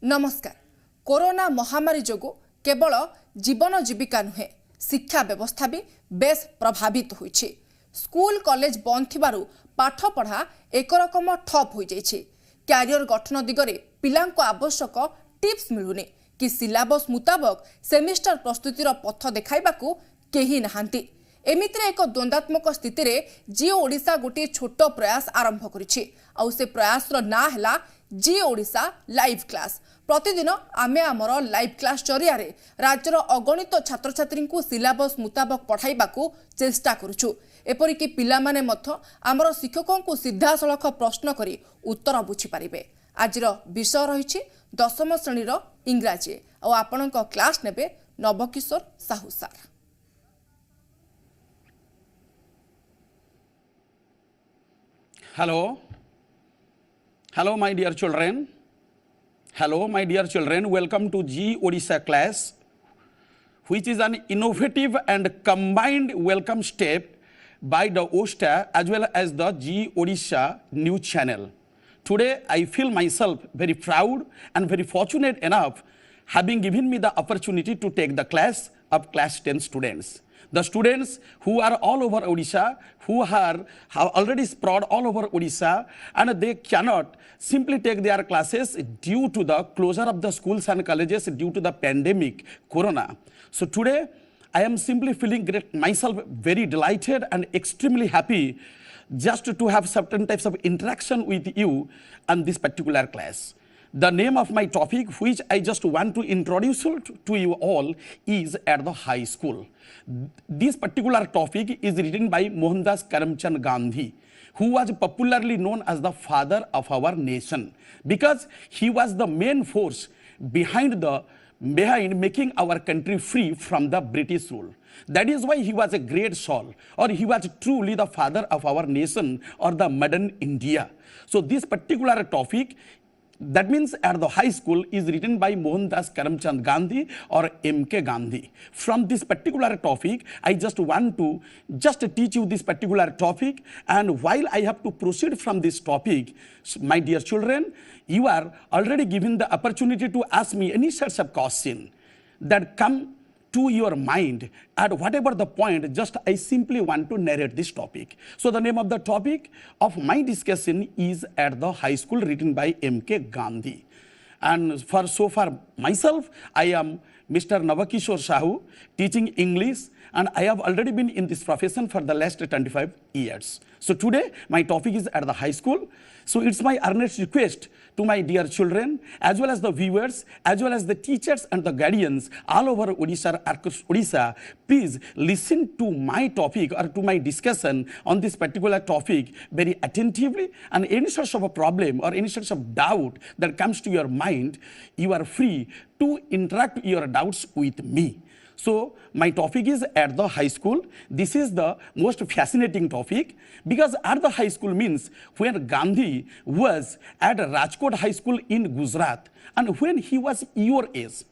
नमस्कार। कोरोना महामारी जोगु केवल जीवन जीविका नुहे शिक्षा व्यवस्था भी बेस प्रभावित होइछि। स्कूल कॉलेज बंद थिबारु पाठ पढ़ा एक रकम ठप हो जाइछि। कैरियर गठन दिगरे पिलांको आवश्यक टिप्स मिलुनी कि सिलेबस मुताबक सेमिस्टर प्रस्तुतिर पथ देखाइबाकू केही नाहांती। एमितिरे एक द्वंद्वात्मक स्थिति रे जिओ ओडिशा गोटे छोट प्रयास आरंभ करिछि। आउ से प्रयास रो ना हला जिओ ओडिशा लाइव क्लास। प्रतिदिन आमे आमर लाइव क्लास जरिया रे राज्यर अगणित छात्र छात्री को सिलेबस मुताबक पढ़ाइबाकू चेष्टा करुछु। एपरिकी पिला माने मध्य आमर शिक्षकों को सीधासलख प्रश्न करी उत्तर बुझी पारिबे। आजिर विषय रहिछि दशम श्रेणी रो इंग्राजी। आ आपणक क्लास नेबे नवकिशोर साहू सार। Hello my dear children. Hello my dear children. Welcome to G Odisha class, which is an innovative and combined welcome step by the OSTA as well as the G Odisha news channel. Today I feel myself very proud and very fortunate enough having given me the opportunity to take the class of class 10 students. The students who are all over Odisha, who have already spread all over Odisha, and they cannot simply take their classes due to the closure of the schools and colleges due to the pandemic, Corona. So today, I am simply feeling myself very delighted and extremely happy just to have certain types of interaction with you on this particular class. The name of my topic, which I just want to introduce to you all, is at the high school. This particular topic is written by Mohandas Karamchand Gandhi, who was popularly known as the father of our nation, because he was the main force behind making our country free from the British rule. That is why he was a great soul, or he was truly the father of our nation, or the modern India. So this particular topic, that means at the high school, is written by Mohandas Karamchand Gandhi or M.K. Gandhi. From this particular topic, I just want to teach you this particular topic. And while I have to proceed from this topic, my dear children, you are already given the opportunity to ask me any sorts of question that come to your mind at whatever the point. Just I simply want to narrate this topic. So the name of the topic of my discussion is at the high school, written by M.K. Gandhi. And so far myself, I am Mr. Navakishore Sahu, teaching English, and I have already been in this profession for the last 25 years. So today my topic is at the high school. So it's my earnest request to my dear children, as well as the viewers, as well as the teachers and the guardians all over Odisha, please listen to my topic or to my discussion on this particular topic very attentively. And any sort of a problem or any sort of doubt that comes to your mind, you are free to interact your doubts with me. So my topic is at the high school. This is the most fascinating topic, because at the high school means when Gandhi was at Rajkot High School in Gujarat, and when he was your age.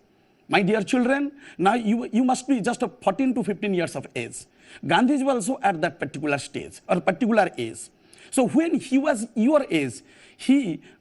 My dear children, now you must be just 14 to 15 years of age. Gandhi was also at that particular stage or particular age. So when he was your age,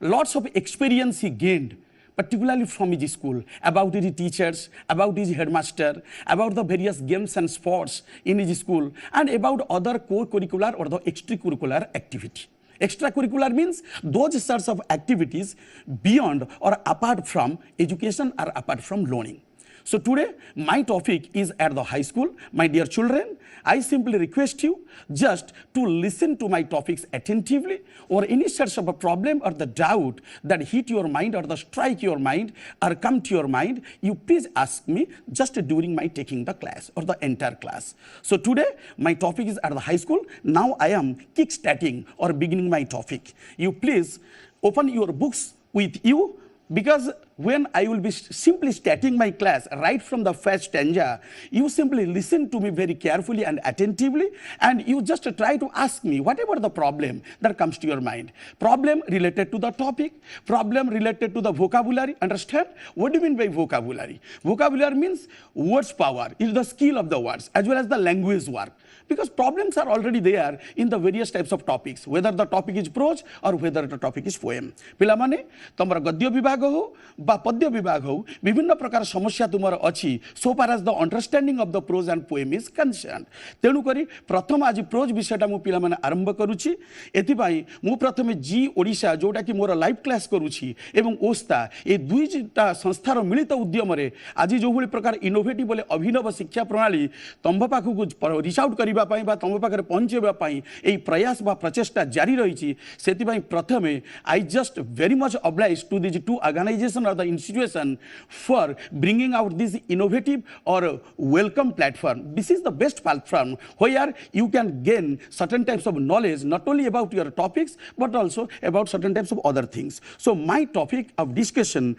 lots of experience he gained, particularly from his school, about his teachers, about his headmaster, about the various games and sports in his school, and about other co-curricular or the extracurricular activity. Extracurricular means those sorts of activities beyond or apart from education or apart from learning. So today my topic is at the high school. My dear children, I simply request you just to listen to my topics attentively, or any sorts of a problem or the doubt that hit your mind or the strike your mind or come to your mind, you please ask me just during my taking the class or the entire class. So today my topic is at the high school. Now I am kick-starting or beginning my topic. You please open your books with you, because when I will be simply starting my class right from the first stanza, you simply listen to me very carefully and attentively, and you just try to ask me whatever the problem that comes to your mind. Problem related to the topic, problem related to the vocabulary. Understand? What do you mean by vocabulary? Vocabulary means words power, is the skill of the words as well as the language work. because problems are already there in the various types of topics, whether the topic is prose or whether the topic is poem. पिला माने तमर गद्य विभाग हो बा पद्य विभाग हो विभिन्न प्रकार समस्या तुमर अछि so far as the understanding of the prose and poem is concerned. तेणु करी प्रथम आज प्रोज विषयटा मु पिला माने आरंभ करूची एथि पई मु प्रथमे जी ओडिशा जोटा कि मोर लाइव क्लास करूची एवं ओस्ता ए दुईटा संस्थार मिलित उद्यम रे आज जो भली प्रकार इनोवेटिव बोले अभिनव शिक्षा प्रणाली तंभ पाखु रिच आउट करबा पई बा तंभ पाखरे पहुंचेबा पई ए प्रयास बा प्रचेष्टा जारी रहिची सेति पई प्रथमे I just very much obliged to these two organizations or the institution for bringing out this innovative or welcome platform. This is the best platform where you can gain certain types of knowledge not only about your topics but also about certain types of other things. So my topic of discussion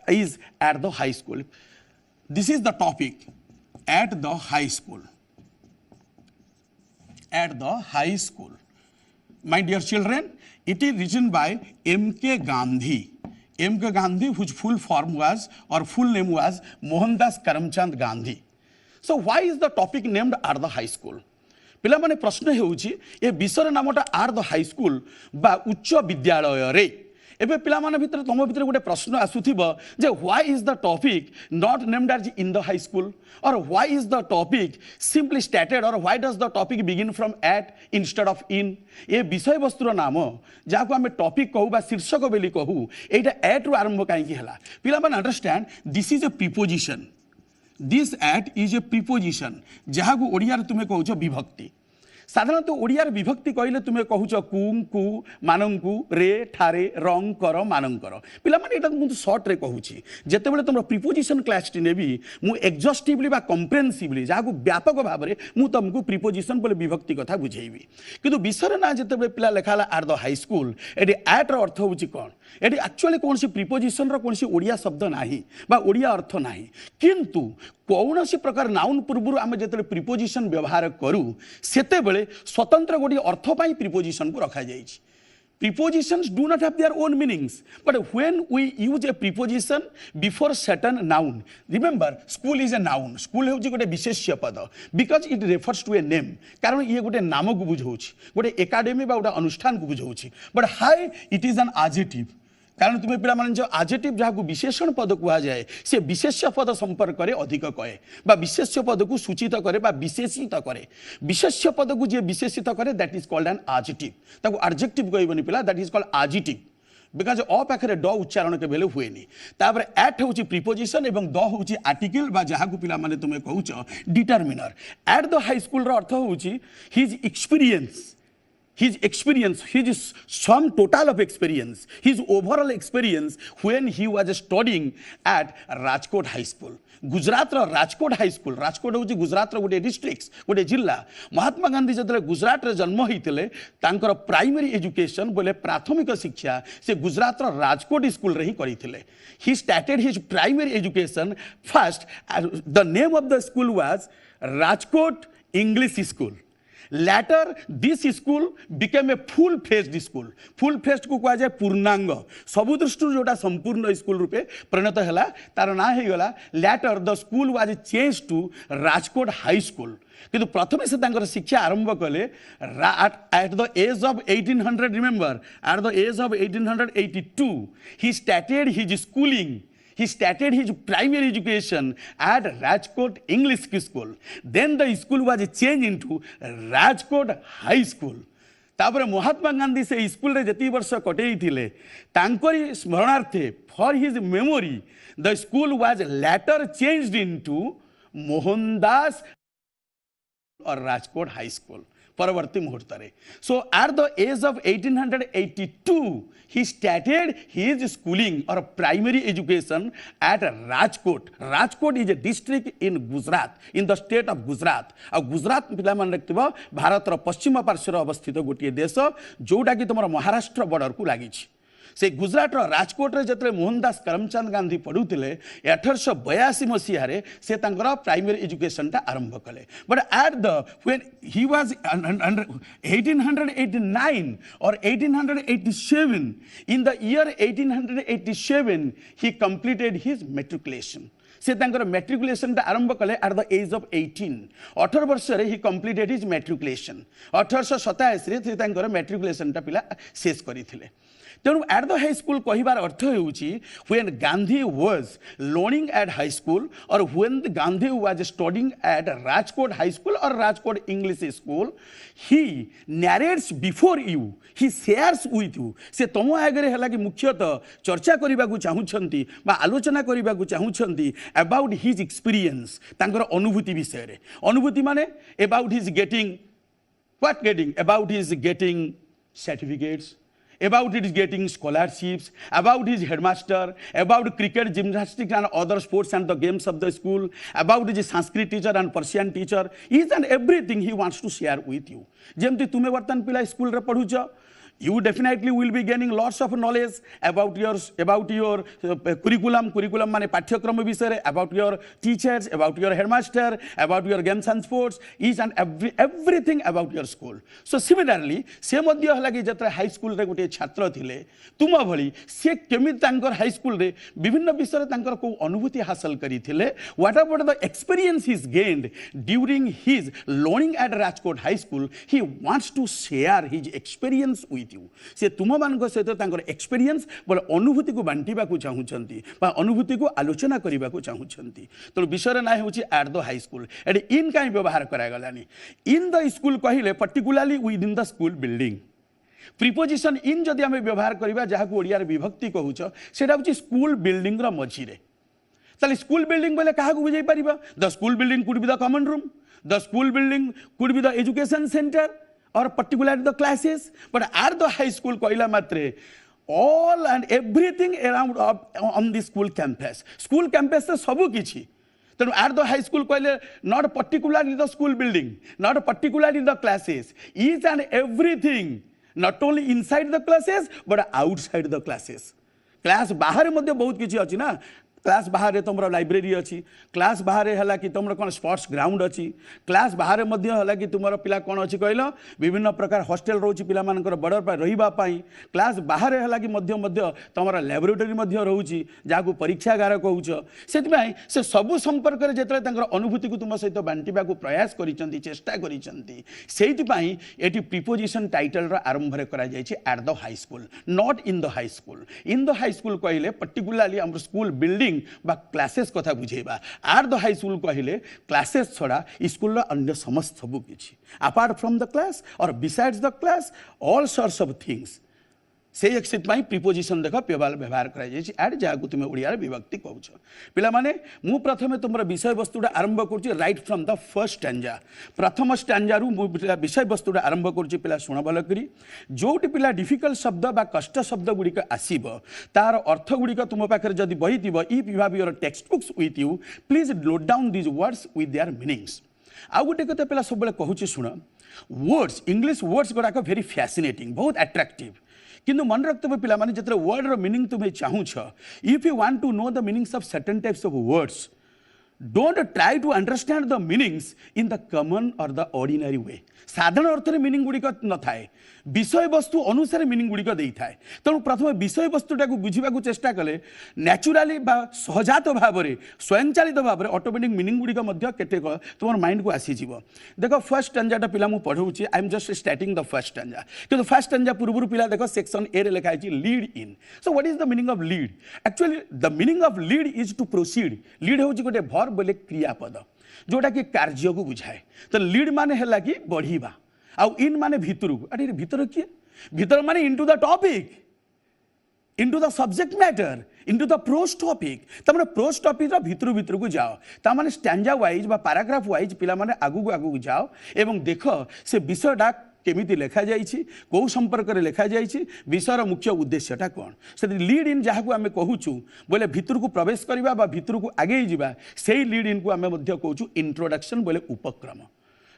is at the high school. This is the topic at the high school. At the high school. My dear children, it is written by M.K. Gandhi. M.K. Gandhi, whose full form was or full name was Mohandas Karamchand Gandhi. So why is the topic named at the high school? पिला माने प्रश्न हेउची ए विषय नामटा are the high school बा उच्च विद्यालय रे एबे पिला माने भितर तम भितर गोटे प्रश्न आसुथिबो जे why is the topic not named as in the high school or why is the topic simply stated or why does the topic begin from at instead of in a विषय वस्तुर नाम जाको आमे टॉपिक कहू बा शीर्षक बेली कहू एटा eight रु आरंभ काई कि हला पिला माने understand this is a preposition. This eight is a preposition जहाँ को ओडिया तुम्हें कहूच विभक्ति. साधारणतः ओडिया विभक्ति कहले तुम्हें कहूच कु मानंकु रे ठारे रंग कर मानंकर पिला माने एटा मु शॉर्ट रे कहूची जेतेबेले तुम प्रीपोजिशन क्लास टी नेबी मु एग्जॉस्टिवली बा कम्प्रेहेंसिवली जहाँ को व्यापक भाव में मु तुमको प्रीपोजिशन बोले विभक्ति कथा बुझेबी किंतु विषय ना जेतेबेले पिला लेखाला आर द हाई स्कूल एटी एट रो अर्थ होची कोन एटी एक्चुअली कौन सी प्रीपोजिशन रो कौन सी ओडिया शब्द नाही बा ओडिया अर्थ नाही किंतु कौन सी प्रकार नाउन पूर्व आम जो प्रीपोजिशन व्यवहार करूँ सेतेबेले स्वतंत्र गोटे अर्थ पाई प्रीपोजिशन को रखा जाए. Prepositions do not have their own meanings, but when we use a preposition before certain noun, remember school is a noun. School है गोटे विशेष्य पद because it refers to a name. कारण ये गोटे नाम को बुझाऊँ गोटे एकाडेमी बा गोटे अनुष्ठान को बुझाऊँ but how it is an adjective. कारण तुम्हें पिला माने जो एडजेक्टिव जहाँ को विशेषण पद कहा जाए से विशेष्य पद संपर्क में अधिक कहे बा विशेष्य पद को सूचित करे बा विशेषित करे विशेष्य पद को जे विशेषित करे that is called an adjective. ताको एडजेक्टिव कहबनी पिला that is called adjective because a पाखे ड उच्चारण के बेले हुए तापर एट हूँ प्रीपोजिशन एवं द हूँ आर्टिकल बा जहाँ को पिला माने तुम्हें कहूच determiner. At the high school अर्थ हूँ his experience. His experience, his sum total of experience, his overall experience when he was studying at Rajkot High School. Gujarat Rajkot high school Rajkot हूँ गुजरात गोटे डिस्ट्रिक्ट गोटे जिला. महात्मा गांधी जो गुजरात रे जन्म होते प्राइमरी एजुकेशन बोले प्राथमिक शिक्षा से गुजरात राजकोट स्कूल रे ही करते. He started his primary education first. The name of the school was Rajkot English school. Later, this school became a full-fledged school. Full-fledged को कहा जाए पूर्णांग सबु दृष्टि जोटा संपूर्ण स्कूल रूपे परिणत है तार ना हो गला. Later, the school was changed to Rajkot High School. किंतु प्रथमे से शिक्षा आरंभ कले at the age of 1800. Remember, at the age of 1882, he started his schooling. He started his primary education at Rajkot English School. Then the school was changed into Rajkot High School. तापर महात्मा गांधी से school रे जति वर्ष कटई थिले तांकरी स्मरणार्थे for his memory the school was later changed into Mohandas or Rajkot high school परवर्ती मुहूर्त रे. So at the age of 1882 he started his schooling or primary education at Rajkot. Rajkot is a district in Gujarat, in the state of Gujarat. और गुजरात पिला मन रखिबो भारत रो पश्चिम पार्श्वर अवस्थित गोटे देश जोटा कि तुम महाराष्ट्र बॉर्डर को लागि. से गुजरात राजकोट रे जतरे मोहनदास करमचंद गांधी पढ़ुले 1882 मसीह से प्राइमरी एजुकेशन टा आरंभ कले. But at the when he was 1889 और 1887 इन the year 1887 he completed his matriculation. से मैट्रिकुलेशन आरंभ कले एट द एज ऑफ 18 18 वर्ष रे ही कंप्लीटेड हिज मैट्रिकुलेशन 1887 से मैट्रिकुलेशन पिला शेष करथिले तेणु एट द हाई स्कूल कहबार अर्थ होउची when Gandhi was learning at high school or when Gandhi was studying at Rajkot high school or Rajkot English school he narrates before you he shares with you से तुम आगे है कि मुख्यतः चर्चा करने को चाहूँगी आलोचना करने को चाहूँगी अबाउट हिज एक्सपीरियंस तांकर अनुभूति विषय रे अनुभूति माने about his getting what getting about his getting certificates about his getting scholarships, about his headmaster, about cricket, gymnastics and other sports and the games of the school, about his Sanskrit teacher and Persian teacher, each and everything he wants to share with you. जेमती तुमे वर्तमान पिला school रे पढुछ you definitely will be gaining lots of knowledge about your curriculum माने पाठ्यक्रम विषय about your teachers, about your headmaster, about your games and sports, each and everything about your school. So similarly से मध्य हला कि जत्रा high school रे गोटे छात्र थिले तुम भली से केमित तांकर हाई स्कूल रे विभिन्न विषय तांकर को अनुभूति हासिल करिथिले what about the experience he gained during his learning at Rajkot high school he wants to share his experience with you से तुम मान सहित एक्सपीरियंस बोले अनुभूति को बांटा चाहूँगी अनुभूति को आलोचना करने को चाहूँगी तेणु विषय ना हूँ at the high school at in कहीं व्यवहार करागलानी इन द स्कूल कहले particularly with in the school building preposition in जदि आम व्यवहार करवा जहाँ को ओडिया विभक्ति कहूँ से स्कूल बिल्डिंग मझीरे ताले स्कूल बिल्डिंग बोले क्या बुझे पार the school building could be the common room the school building could be the education centre or particularly the classes, but at the high school कहला मात्रे all and everything around on the school campus से सबू किछि तेणु at the high school कहले not particularly the school building, not particularly the classes, each and everything not only inside the classes but outside the classes. Class बाहर मध्य बहुत किछि अछि ना क्लास बाहर तुम लाइब्रेरी अच्छी क्लास बाहर है कि तुम कौन स्पोर्ट्स ग्राउंड अच्छी क्लास बाहर है कि तुम पिला कौन अच्छी कहल विभिन्न प्रकार हॉस्टेल रोचे पिला बड़ रही क्लास बाहर है कि तुम लैबोरेटरी रोचे जहाँ को परीक्षागार कहूच से सबू संपर्क में जो अनुभूति को तुम सहित बांटा प्रयास कर चेष्टा कर प्रिपोजिशन टाइटल आरंभ at the high school not in the high school in the high school कहले पर्टिकुलाली आम स्कूल बिल्डिंग बा क्लासेस कथा बुझेबा एट द हाई स्कूल कहले क्लासेस छड़ा स्कूल अन्य समस्त सबू किछि apart from the class or besides the class all sorts of things से एक्सिट प्रिपोजिशन देख व्यवहार कर जहाँ को तुम ओडिया विभक्ति कहूछ पिला माने मु प्रथमे तुम विषय वस्तुटा आरंभ कर right from the first stanza प्रथम स्टैंजारू विषय वस्तुटा आरंभ कर पिला शुण भल करी जोटी पिला डिफिकल्ट शब्द बा कष्ट शब्द गुड़िक आसीब तार अर्थ गुड़िक तुम पाखे जदि बही थी if you have your text books with you please note down these words with their meanings आउ गोटे कथा पिला सब कहूँ शुण वर्ड्स इंग्लिश वर्ड्स गुड़ाक वेरी फैसिनेटिंग बहुत अट्रैक्टिव किंतु मन रखते पिला माने जतरे वर्ड रो मीनिंग तुम्हें चाहूछ if you want to know the meanings of certain types of words don't try to understand the meanings in the common or the ordinary way साधारण अर्थ में मीनिंग गुड़िक न थाए विषय वस्तु अनुसार मीनिंग गुड़िक दे थाए तेणु प्रथम विषय वस्तुटा को बुझा चेष्टा कले न्याचुराली सहजात भाव में स्वयंचालित भाव में ऑटोमेटिक मीनिंग गुड़िक केतेक तुम माइंड को आसीज देख फर्स्ट स्टैंजाटा पिला मु पढ़ाऊँगी I am just starting the first stanza कि फर्स्ट स्टैंजा पूर्व पिला देख सेक्शन ए रे लिखा है lead in so what is the meaning of lead actually the meaning of lead is to proceed lead हूँ गोटे वर्ब बोले क्रियापद जोटा कि कार्य को बुझाए तो लीड माने है कि बढ़िबा आउ इन माने भितर को अरे भितर किए भितर माने into the topic into the subject matter into the prose topic तमाने प्रोस टॉपिक भितर को जाओ तामाने स्टैंजा वाइज बा पैराग्राफ वाइज पिला माने आगू जाओ एवं देख से विषयटा केमिति लेखा जाइछि कौ संपर्क रे लेखा जाइछि विषयर मुख्य उद्देश्यटा कौन से लीड इन जहाँ को आम कहूँ बोले भितर को प्रवेश करवा बा भितर को आगे जावा से लीड इन को आम कहूँ इंट्रोडक्शन बोले उपक्रम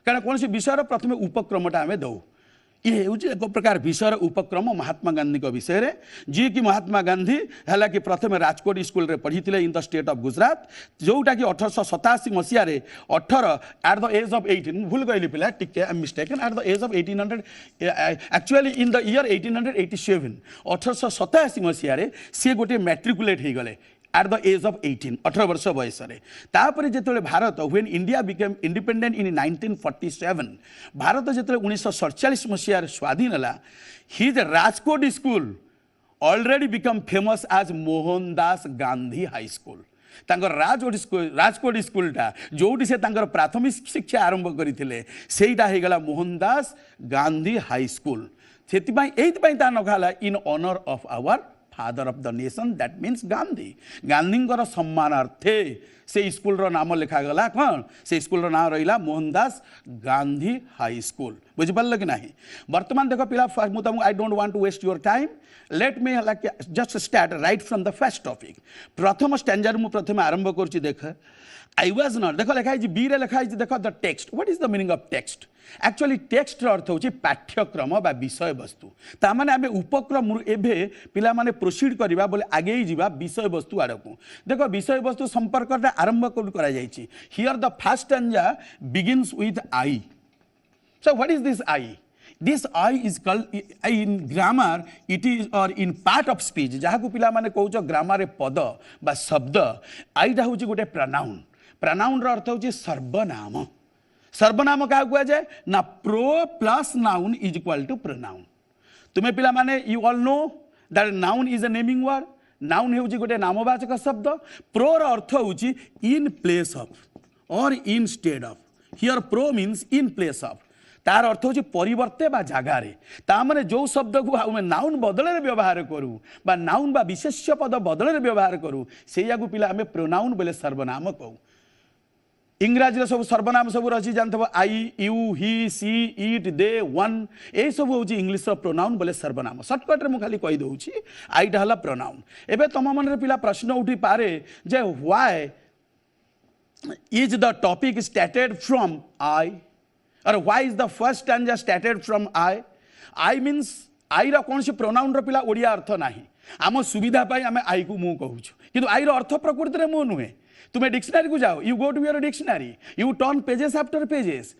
कारण कौन से विषय प्रथम उपक्रमटा आम दौ ये हूँ एक प्रकार विषय उपक्रम महात्मा गांधी विषय रे जी कि महात्मा गांधी है कि प्रथम राजकोट स्कूल रे पढ़ी in the state of Gujarat जोटा कि 1887 मसीह 18 एट द एज ऑफ 18 भूल गई पिला टिके I am mistaken at the age of 1800 actually in the year 1887 1887 मसीह सी गोटे मैट्रिकुलेट हो गले at the age of 18 18 वर्ष बयस तापर जो Bharat when India became independent in 1947 Bharat जो 1947 मसीह स्वाधीन है his Rajkot school already become famous as Mohandas Gandhi High School Rajkot स्कूलटा जो से प्राथमिक शिक्षा आरंभ करते से मोहनदास गांधी हाई स्कूल से नखा in honour of our father of the nation that means Gandhi Gandhi सम्मानार्थे से स्कूल रो नाम लिखागला कौन से स्कूल रो नाम रहा मोहनदास गांधी हाई स्कूल बुझिपार कि ना बर्तमान देख पिला I don't want to waste your time let me just start right from the first topic प्रथम स्टैंडर मु प्रथम आरंभ करुच्ची देख आई वाज नॉट देख लिखाई बी रे लिखाई देख the text what is the meaning of text actually text अर्थ होची पाठ्यक्रम बा विषय वस्तु तामाने आमे उपक्रम एबे पिला माने प्रोसीड करबा बोले आगे ही जीवा विषय वस्तु आड़कू देखो विषय वस्तु संपर्क आरंभ करा जायछि here the first stanza begins with I so what is this I this I is called in grammar it is or in part of speech जहाँ को पिला माने कहउछ ग्रामर पद बा शब्द आईटा होची गोटे प्रोनाउन प्रोनाउन रो अर्थ होची सर्वनाम सर्वनाम क्या कह जाए ना pro plus noun is equal to pronoun तुम्हें पिला माने you all know that noun is a naming word noun होची गोटे नामवाचक शब्द प्रो रो अर्थ होची इन place of or instead of here pro means in place of तार अर्थ होची परिवर्ते बा जगार ताने जो शब्द को आम नाउन बदल व्यवहार करूँ बा नाउन बा विशेष्य पद बदल व्यवहार करूँ से पिला आम प्रोनाउन बोले सर्वनाम कहू इंग्राजी सब सर्वनाम सब रही जानते I you he she it they one ये सब हूँ इंग्लीश प्रोनाउन बोले सर्वनाम सर्टकट्रे मुझे खाली कहीदे आईटा है प्रोनाउन एवं तुम मन पिला प्रश्न उठी पारे जे why is the topic started from I or why is the first stanza started from I means I कौन सी प्रोनाउन पिला ओडिया अर्थ ना आम सुविधा आम आई को मुँह कहूँ कि आई अर्थ प्रकृति में मुँह नुहे तुम्हें डिक्शनरी को जाओ you go to your dictionary you turn pages after pages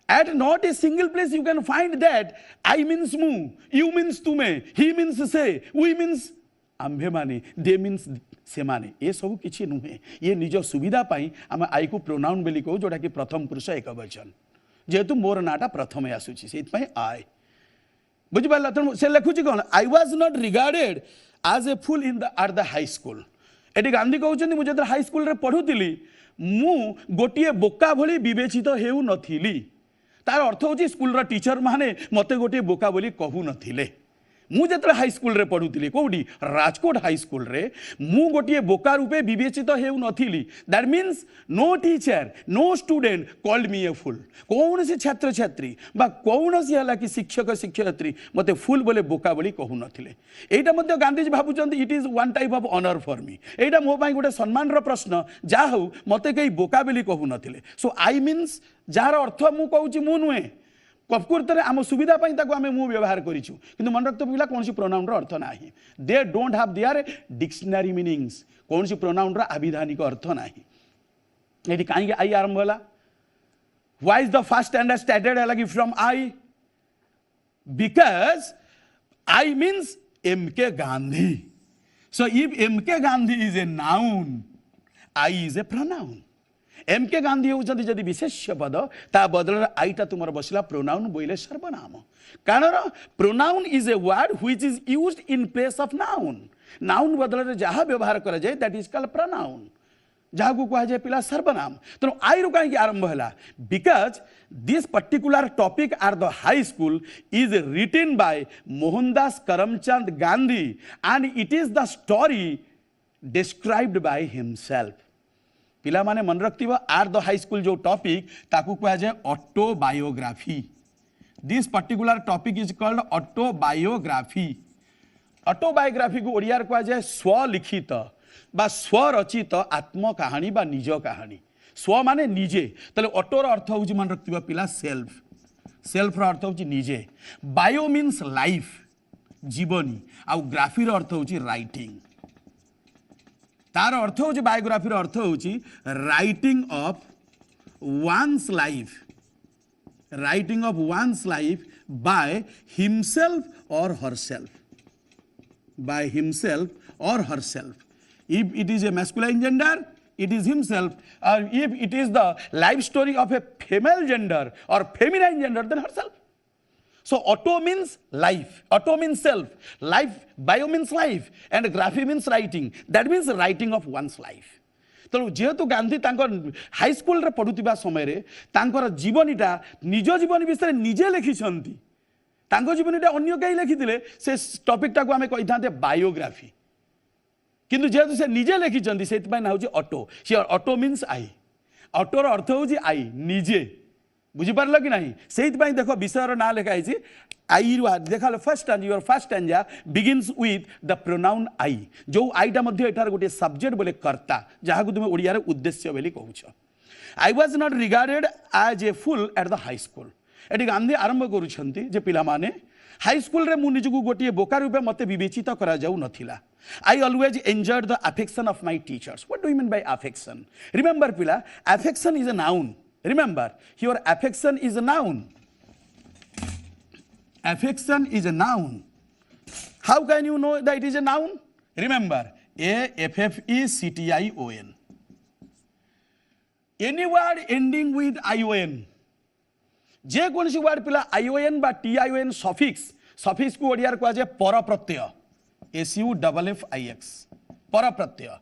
at not a single place you can find that I means मु यू मीन्स तुम्हें ही मीन्स से वी मीन्स आंभे माने दे मीन्स से माने ये सब किसी नुहे ये निज सुविधा आम आई को प्रोनाउन बोली कहू जोटा कि प्रथम पुरुष एक वचन जेहेतु मोर नाटा प्रथम आसूची से आई बुझिपार से लिखुची कौन I was not regarded as a fool in the at the high school एटी गांधी कहते मुझे जो हाई स्कूल रे पढ़ुली मु गोटे बोका भली विवेचित हेउ नथिली तार अर्थ होची स्कूल रो टीचर माने मते गोटे बोका बोली कहू नथिले मुझे हाई स्कूल रे पढ़ुली कौटी राजकोट हाई स्कूल रे मु गोटे बोका रूपे विवेचित हेउ नथिली that means no teacher no student called me a fool कौन से छात्र छात्री बा कौन सी है कि शिक्षक शिक्षयित्री मते फुल बोले बोका बोली कहू नथिले एटा मध्ये गांधीजी भाबुचंती it is one type of honour for me एटा मो पई गोटे सम्मान रो प्रश्न जा हो मते कई बोका बोली कहू नथिले सो आई मीन्स जार अर्थ मु कहूची मु नुहे प्रकृत में आम सुविधा आम मु व्यवहार करूँ कि मन रखते पिला कौन सी प्रोनाउन अर्थ ना they don't have their dictionary meanings कौन सी प्रोनाउन आविधानिक अर्थ ना ये कहीं आई आरंभ है why is the first standard started है from I because I means M K Gandhi so if M K Gandhi is a noun I is a pronoun M K Gandhi होती जदि विशेष्य पद ता बदल आईटा तुम बसला प्रोनाउन बोले सर्वनाम कारण pronoun is a word which is used in place of noun noun बदल जहाँ व्यवहार करा जाए दैट इज कॉल्ड प्रोनाउन जहाँ को कह जाए पिला सर्वनाम तेणु आई कहीं आरंभ है बिकॉज दिस पर्टिकुलर टॉपिक आर the high school is written by Mohandas Karamchand Gandhi and it is the story described by himself पिला माने मन रखती आर द हाई स्कूल जो टॉपिक ताकू कह जाए autobiography this particular topic is called autobiography autobiography को ओडिया कह जाए स्वलिखित बा स्वरचित आत्म कहानी बा निज कहानी स्व माने निजे तले ऑटोर अर्थ हूँ मन रखती पिला सेल्फ सेल्फ अर्थ हूँ निजे बायो मीन्स लाइफ जीवनी आउ ग्राफी अर्थ हूँ राइटिंग तार अर्थ हूँ बायोग्राफी अर्थ हूँ writing of one's life by himself or herself If it is a masculine gender, it is himself. Or if it is the life story of a female gender or feminine gender, then herself. So auto means life, auto means self, life, bio means life, and graphy means writing. That means writing of one's life. ତେଣୁ ଯେହେତୁ ଗାନ୍ଧୀ ତାଙ୍କ ହାଇସ୍କୁଲରେ ପଢ଼ୁଥିବା ସମୟରେ ତାଙ୍କର ଜୀବନୀଟା ନିଜ ଜୀବନୀ ବିଷୟରେ ନିଜେ ଲେଖିଛନ୍ତି। ତାଙ୍କ ଜୀବନୀଟା ଅନ୍ୟ କେହି ଲେଖିଥିଲେ ସେ ଟପିକଟାକୁ ଆମେ କହିଥାନ୍ତେ ବାୟୋଗ୍ରାଫି, କିନ୍ତୁ ଯେହେତୁ ସେ ନିଜେ ଲେଖିଛନ୍ତି ସେଥିପାଇଁ ନା ହେଉଛି ଅଟୋ। ସେ ଅଟୋ ମିନ୍ସ ଆଇ, ଅଟୋର ଅର୍ଥ ହେଉଛି ଆଇ, ନିଜେ। ବୁଝିପାରିଲ କି ନାହିଁ? ସେଇଥିପାଇଁ ଦେଖ ବିଷୟର ନାଁ ଲେଖା ହେଇଛି ଆଇ। ଦେଖ first your first stanza begins with the pronoun I. ଯେଉଁ ଆଇଟା ମଧ୍ୟ ଏଠାରେ ଗୋଟିଏ ସବଜେକ୍ଟ ବୋଲେ କର୍ତ୍ତା, ଯାହାକୁ ତୁମେ ଓଡ଼ିଆରେ ଉଦ୍ଦେଶ୍ୟ ବୋଲି କହୁଛ। I was not regarded as A full at the high school. ଏଠି ଗାନ୍ଧୀ ଆରମ୍ଭ କରୁଛନ୍ତି ଯେ ପିଲାମାନେ ହାଇସ୍କୁଲରେ ମୁଁ ନିଜକୁ ଗୋଟିଏ ବୋକା ରୂପେ ମୋତେ ବିବେଚିତ କରାଯାଉନଥିଲା। I always enjoyed the affection of my teachers. What do you mean by affection? Remember pila, affection is a noun. Remember, your affection is a noun. Affection is a noun. How can you know that it is a noun? Remember, affection. Any word ending with ion. जे कौन सी word पिला ion बा tion suffix को ओडिया को आजे पर प्रत्यय SUFFIX पर प्रत्यय।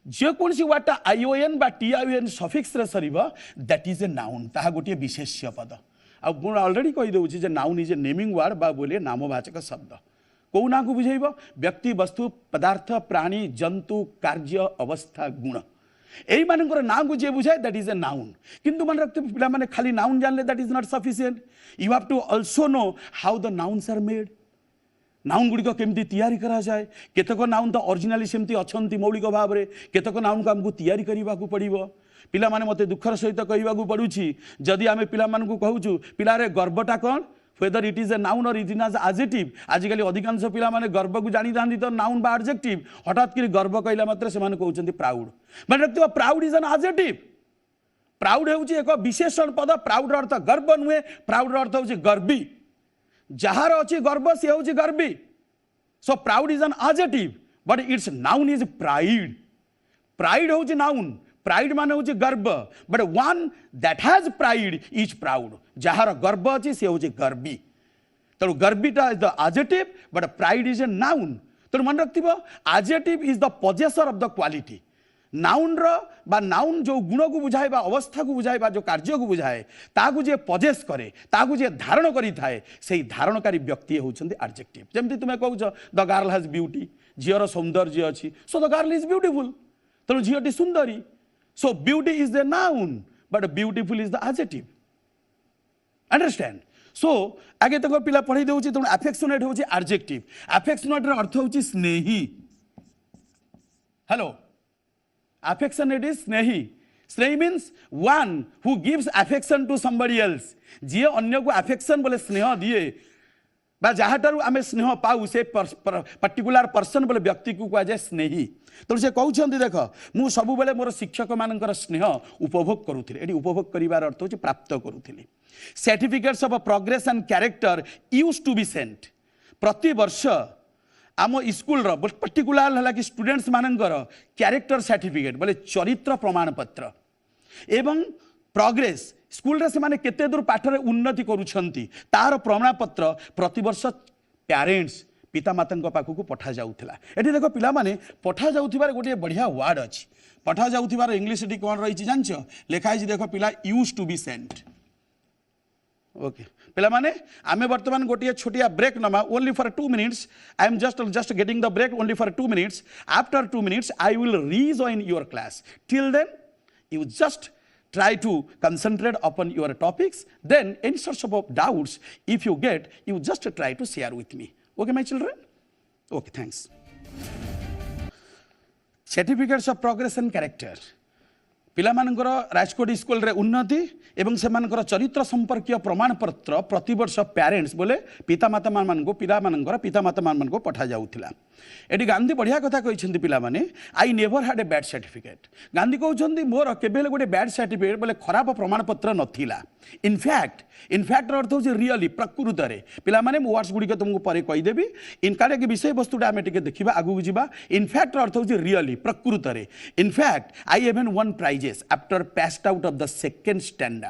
जे कौन सी वर्ड ion बा tion सफिक्स रे सरीब दैट इज ए नाउन, ताहा गोटे विशेष्य पद। आ मु ऑलरेडी कहि दउची जे noun is a naming word बा बोले नामवाचक शब्द। को ना को बुझाइबो व्यक्ति वस्तु पदार्थ प्राणी जंतु कार्य अवस्था गुण एई मानकर ना को जे बुझाए दैट इज ए नाउन। किंतु मन रखते पिला माने खाली नाउन जानले that is not sufficient. You have to also know how the nouns are made. Noun गुड़िक केमती तैयारी करा जाए। केतक नाउन तो ओरिजिनली सेमती अछंती मौलिक भाव में, केतक नाउन को हमको तैयारी करने को पड़ो। पिला माने मते दुखर सहित कहवाक पड़ुछि जदि आमे पिला मान को कहूछु पिलारे गर्वटा कौन, whether it is a noun or it is an adjective। आजिकल अधिकांश पिला माने गर्व को जानी थांती तो नाउन बा एडजेक्टिव। हठात कि गर्व कहला मात्र से माने कहउछन्ती प्राउड। माने रखिबो proud is an adjective. Proud हेउछि एक विशेषण पद। प्राउड र अर्थ गर्व नुहे, प्राउड र अर्थ हेउछि गर्वी। जहार अछि गर्व से हेउछि गर्वी। So proud is an adjective but its noun is pride. Pride हेउछि नाउन, प्राइड माने होछि गर्व, but one that has pride is proud. जहार गर्व अछि से होछि गर्वी। तेणु गर्वीटा is the adjective but pride is a noun. तेणु मन रखिबो adjective is the possessor of the quality. Noun रो बा नाउन जो गुण को बुझाए बा अवस्था को बुझाए बा जो कार्य को बुझाए ताकू जे पजेस करे ताकू जे धारण करी थाए सेही धारणकारी व्यक्ति होउछन्ती एडजेक्टिव। जेमति तुमे कहउछ द गर्ल हैज ब्यूटी, झियर सौंदर्य अछि, so the girl is beautiful. तेणु झियटी सुंदरी। So beauty is the noun, but beautiful is the adjective. Understand? So आगे तक पिला पढ़ी देउची त affectionate होउची adjective। affectionate र अर्थ होउची स्नेही। हेलो, affectionate is स्नेही। स्नेही means one who gives affection to somebody else। जे अन्य को affection बोले स्नेह दिए बा जहाटारू आमे स्नेह पाऊ से पर्टिकुलर पर्सन बोले व्यक्ति को कह जाए स्नेही। तो से कहउछन्ती देख मु सब बेले मोर शिक्षक मानकर स्नेह उपभोग करूथिले। एटी उपभोग करिवार अर्थ होची प्राप्त करूथिले। Certificates of progress and character used to be sent. प्रति वर्ष आम स्कूल रो पर्टिकुलर हला कि स्टूडेंट्स मानकर कैरेक्टर सर्टिफिकेट बोले चरित्र प्रमाण पत्र एवं प्रोग्रेस स्कूल रे से माने केते दूर पाठ रे उन्नति करूछन्ती तार प्रमाण पत्र प्रति वर्ष पेरेंट्स पिता माता पाखक पठा जाउथिला। एठी देखो पिला माने पठा जाउथिबार गोटे बढ़िया वर्ड अछि। पठा जाउथिबार इंग्लिश एठी कोन रहिछि जानछो? लेखा हिछि देखो पिला used to be sent. Okay पिला माने आमे वर्तमान गोटे छोटिया ब्रेक नमा only for 2 minutes. I am just getting the break only for 2 minutes. After 2 minutes I will rejoin your class. Till then you just try to concentrate upon your topics, then any sorts of doubts if you get, you just try to share with me. Okay my children? Okay, thanks. Certificates of progress and character पिलामानଙ୍କର Rajkot school रे उन्नति एवं सेमानଙ୍କର चरित्र संपर्कीय प्रमाण पत्र प्रतिवर्ष parents बोले पितामाता माननको पिलामानଙ୍କର पितामाता मानको पठा जाउथिला। एटी गांधी बढ़िया कथा कहते पिला माने I never had a bad certificate. Gandhi कहते मोर केबेले गोटे बैड सर्टिफिकेट बोले खराब प्रमाण पत्र नथिला। इनफैक्ट अर्थ हो रियली प्रकृत में पिला माने मो वर्ड्स गुडी तुमको परे कहीदेवी इनकारे के विषय वस्तुटा आम टे देखा आगू जावा। इनफैक्ट अर्थ हो रियली प्रकृत में in fact I even won prizes after passed out of the second standard.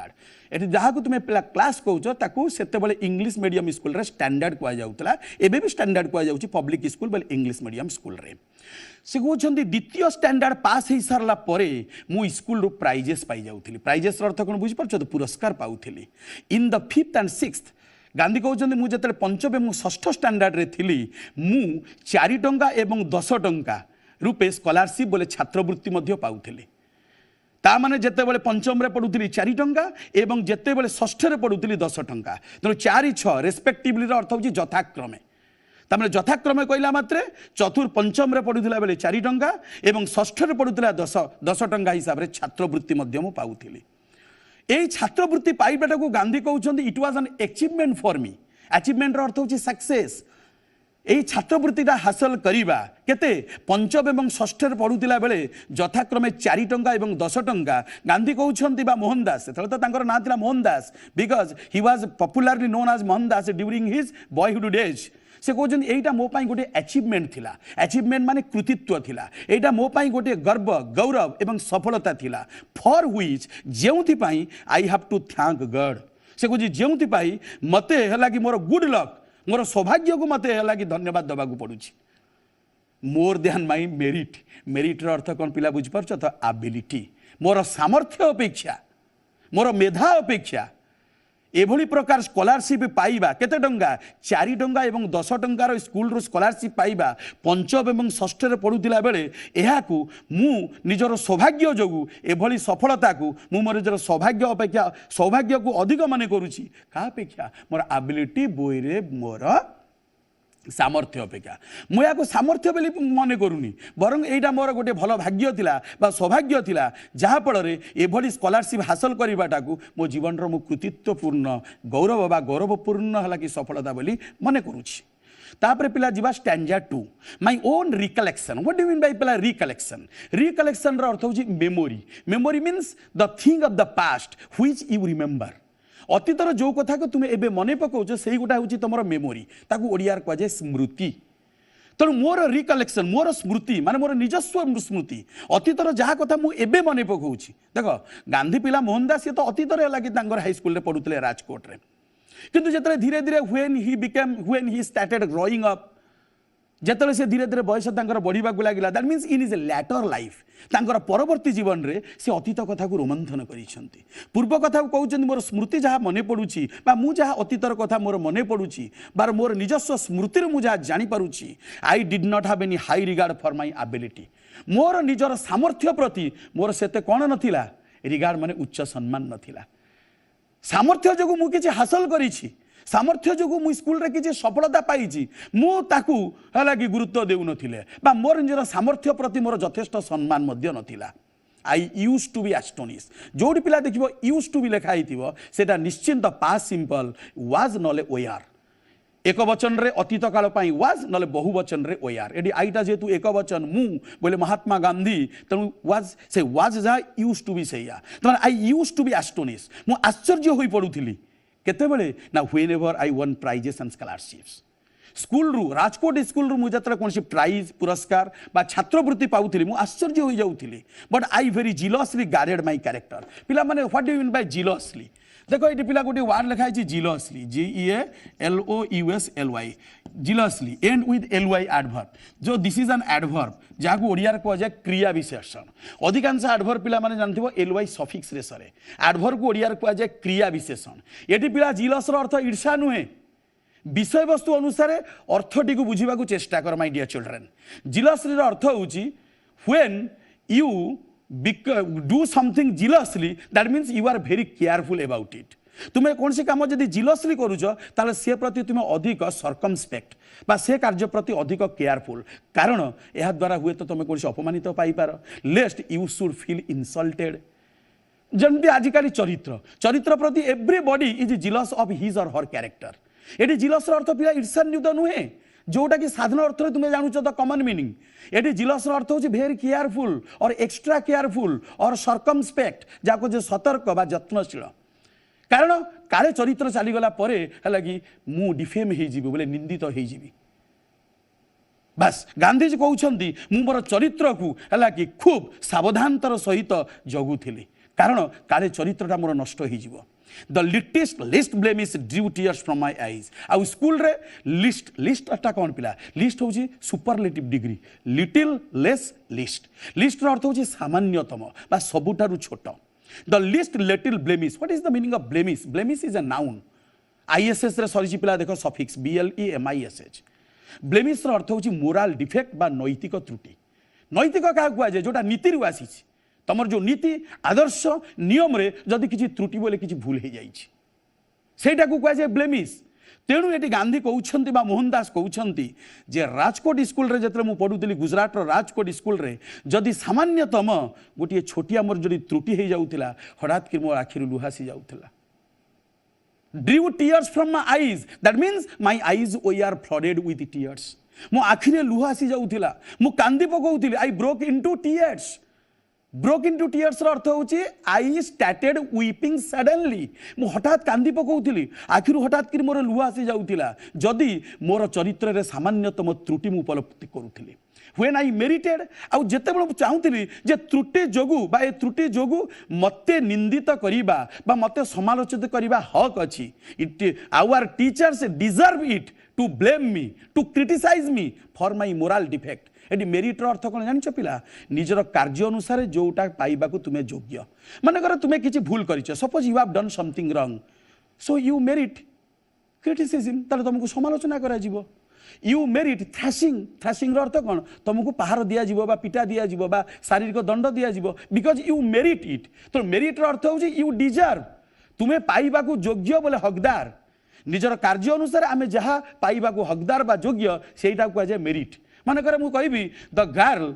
ये जहाँ को तुम्हें पिला क्लास कौच ताकू सेतेबेले इंग्लिश मीडियम स्कूल रे स्टैंडर्ड कह जाउतला एबे भी स्टैंडर्ड कह जाउची पब्लिक स्कूल बोले इंग्लिश मीडियम स्कूल रे। से कहते द्वितीय स्टैंडर्ड पास हो सारा परे मु स्कूल रू प्राइजेस पाई जाउथली। प्राइजेस अर्थ कौन बुझी पारछ तो पुरस्कार पाउथली। In the 5th and 6th Gandhi कहते मुझे पंचम एवं षष्ठ स्टैंडर्ड रे थिली मु 4 टंका एवं 10 टंका रूपे स्कॉलरशिप बोले छात्रवृत्ति मध्य पाउथली। ता माने जेतेबेले पंचम रे पढुथली 4 टंका एवं जेतेबेले षष्ठ रे पढुथली 10 टंका तेणु 4 6 रेस्पेक्टिवली अर्थ होची यथाक्रमे। तामने यथाक्रमे कहला मात्रे चतुर्थ पंचम रे पढुथला बेले 4 टंका एवं षष्ठ रे पढुथला 10 टंका हिसाब रे छात्रवृत्ति मध्य मु पाउथली। एई छात्रवृत्ति पाइबाटा को गांधी कहउछन्ती it was an achievement for me. Achievement रो अर्थ होची सक्सेस। यही छात्रवृत्तिटा हासिल करवा केते पंचम एवं षष्ठ पढ़ुला बेले यथाक्रमे 4 टंका एवं 10 टंका। गांधी कहउछन्ती बा मोहन दास से तो तांकर नाम थिला Mohan Das because he was popularly known as Mohan Das during his boyhood days. से कहउछन्ती एटा मो पई गोटे अचीवमेंट थिला। अचीवमेंट माने कृतित्व थिला। एटा मो पई गोटे गर्व गौरव एवं सफलता थिला फॉर व्हिच जेउथि पई I have to thank God. से कहउछि जेउथि पई मते हला कि मोर गुड लक मोर सौभाग्य को मत है कि धन्यवाद दबा पड़ू मोर देन माई मेरिट। मेरिटर अर्थ कौन पिला बुझीपार तो एबिलिटी मोर सामर्थ्य अपेक्षा मोर मेधा अपेक्षा एभली प्रकार स्कॉलरशिप पाइबा केते टंका 4 टंका एवं 10 टंकार स्कूल रो स्कॉलरशिप पाइबा पंचम एवं षष्ठ रे पढुतिला बेले एहाकू मु निजर सौभाग्य जोगु एभली सफलता को मु मोर निजर सौभाग्य अपेक्षा सौभाग्य को अधिक माने करूची का अपेक्षा मोर एबिलिटी बोई रे मोर सामर्थ्य अपेक्षा मुझे सामर्थ्य बोली मन करूनी बरं एटा मोर गोटे भल भाग्य थिला बा सौभाग्य थिला जहाँफल एभली स्कॉलरशिप हासिल करवाटा को मो जीवन मु कृतित्वपूर्ण गौरव बा गौरवपूर्ण है कि सफलता बोली मन करुछि। तापर पिला जीवा stanza 2 my own recollection. What do mean by पिला रिकलेक्शन? रिकलेक्शन रो अर्थ होछि memory. Memory means the thing of the past which you remember. अतीतर जो कथा को तुम्हें एबे मने पकाउछ सेही गोटा होछि तमरो मेमोरी ताकू ओडियार कह जाय स्मृति। तेणु मोर रिकलेक्शन मोर स्मृति माने मोर निजस्व स्मृति अतीतर जहाँ कथा मु एबे मने पकाउछि। देख गांधी पिला मोहन दास ये तो अतीतर है कि तांकर हाई स्कूल रे पढुतले राजकोट रे किंतु जेतले धीरे धीरे when he started growing up जेतले से धीरे धीरे बयस तांकर बढ़िबा को लागिला that means in is a later life तांकर परवर्ती जीवन रे से अतीत कथा को रोमंथन करिसेंती। पूर्व कथा को कहउचंती मोर स्मृति जहाँ मने पड़ुछि बा मु जहाँ अतीतर कथा मोर मने पड़ुछि बार मोर निजस्व स्मृति रे मु जहाँ जानि पारुछि I did not have any high regard for my ability. मोर निजर सामर्थ्य प्रति मोर सेते कोन नथिला रिगार्ड माने उच्च सम्मान नथिला। सामर्थ्य जो मु किछि हासिल करिछि सामर्थ्य जो मु स्कूल रे किछि सफलता पाइछि मु ताकू हला कि गुरुत्व देउ नथिले बा मोर निजर सामर्थ्य प्रति मोर यथेष्ट सम्मान मध्य नथिला। आई यूज टू बी एस्टोनिश जोडी पिला देखिबो यूज टू बी लेखा हिथिबो सेटा निश्चिंत पास सिंपल वाज नले ओयार एक वचन रे अतीत काल पाई वाज नले बहु वचन रे ओयार। एडी आईटा जेतु एक वचन मु बोले महात्मा गांधी तेणु वाज से वाज जा यूज टू बी सेया तमाने I use to be astonish मु आश्चर्य होई पडुथिली केतेबेले ना whenever I won prizes and scholarships school रू राजकोट स्कूल रू मुझे कौन सी प्राइज पुरस्कार बा छात्रवृत्ति पाउथिली मु आश्चर्य हो जाउथिली but I very jealously guarded my character. पिला माने what do you mean by jealously? देखो ये पिला गोटे वार्ड लिखा है jealously JEALOUSLY jealously end with LY adverb जो दिस इज एन एडवर्ब जहाँ को ओडिया कह जाए क्रिया विशेषण। अधिकांश एडवर्ब पिला माने जानथिबो LY सफिक्स रे सरे एडवर्ब को ओडिया कह जाए क्रिया विशेषण। एटी पिला जिलस रो अर्थ ईर्षा नुहे विषय वस्तु अनुसार अर्थटी को बुझीबा को चेष्टा कर माय डियर चिल्ड्रेन। जिलसली रो अर्थ होउची when you do something jealously that means you are very careful about it. तुम्हें कौन सी काम जदि जिलसली करुच ताले से प्रति तुम्हें अधिक सर्कमस्पेक्ट बा से कार्य प्रति अधिक केयरफुल कारण यह द्वारा हुए तो तुम्हें कौन अपमानित पाइपार लेस्ट यू शुड फील इनसल्टेड जमती आजिकल चरित्र चरित्र प्रति everybody is jealous of his और हर कैरेक्टर ये जिलस अर्थ पिला ईर्षान्वित नुहे जोटा कि साधारण अर्थ में तुम्हें जानूच द कॉमन मीनिंग ये जिलस अर्थ हूँ भेरी केयरफुल और एक्सट्रा केयरफुल और सर्कमस्पेक्ट जाको जो सतर्क बा जत्नशील कारण काले चरित्र चलीगला है कि मु डिफेम हो बोले निंदित हो बस गांधीजी कहते मु मोर चरित्र को है कि खूब सावधानतार सहित जगुली कारण काले चरित्रटा मोर नष्ट हो the least blame is due tears from my eyes आउ स्कूल रे लिस्टा कौन पिला लिस्ट हूँ superlative degree little less least अर्थ हूँ सामान्यतम बा सबुठारु छोट the least little blemish what is the meaning of blemish is a noun आईएसएस रे सरी पिला देख सफिक्स BLEMISH ब्लेमिश अर्थ हूँ मोराल डिफेक्ट बा नैतिक त्रुटि नैतिक क्या कहुए जोटा नीति रु आसी तमर जो नीति आदर्श नियम रे जदि किसी त्रुटि बोले किसी भूल हो जाइटा को कहुए ब्लेमिश तेणु ये गांधी कहते मोहन दास कहते जे राजकोट स्कूल रे जतरे मु पढ़ुली गुजरात राजकोट स्कूल रे जदि सामान्यतम गोटे छोटिया मोर जदि त्रुटि हो जाऊला हठात कि मोर आखिर लुहासी जाऊला due tears from my eyes that means my eyes were flooded with tears मो आखिरे लुह आसी जाऊला मु कांदी पकाउली I broke into tears broke into tears अर्थ होची आई स्टार्टेड वीपिंग सडनली मु हठात कांदी पकाउली आखिर हठात कि मोर लुह आसी जाऊला जदि मोर चरित्र रे सामान्यतम त्रुटि मु उपलब्धि करूली व्हेन आई मेरिटेड आउ जेतेबेले चाहूली जे त्रुटि जोगु बा ए त्रुटि जोगु मते निंदित करिबा बा मते समालोचित करिबा हक अछि it our teachers deserve it to blame me to criticise me for my moral defect एटी मेरिट अर्थ कौन जान पिला निजर कार्य अनुसार जोटा पाइबा तुम्हें योग्य मानकर तुम्हें किसी भूल कर suppose you have done something wrong so you merit criticism ताले तुमको समालोचना करा जीवो यू मेरिट थ्राशिंग अर्थ कौन तुमको पहाड़ दिया जीवो बा पिटा दिया जीवो बा शारीरिक दंड दिया जीवो बिकॉज यू मेरिट इट तो मेरिट अर्थ हूँ यू डिजर्व तुम्हें पाइबा योग्य बोले हकदार निजर कार्य अनुसार आम जहाँ पाइबा हकदार बा योग्य सेटा कहुए मेरिट मानकर मु कहबी the girl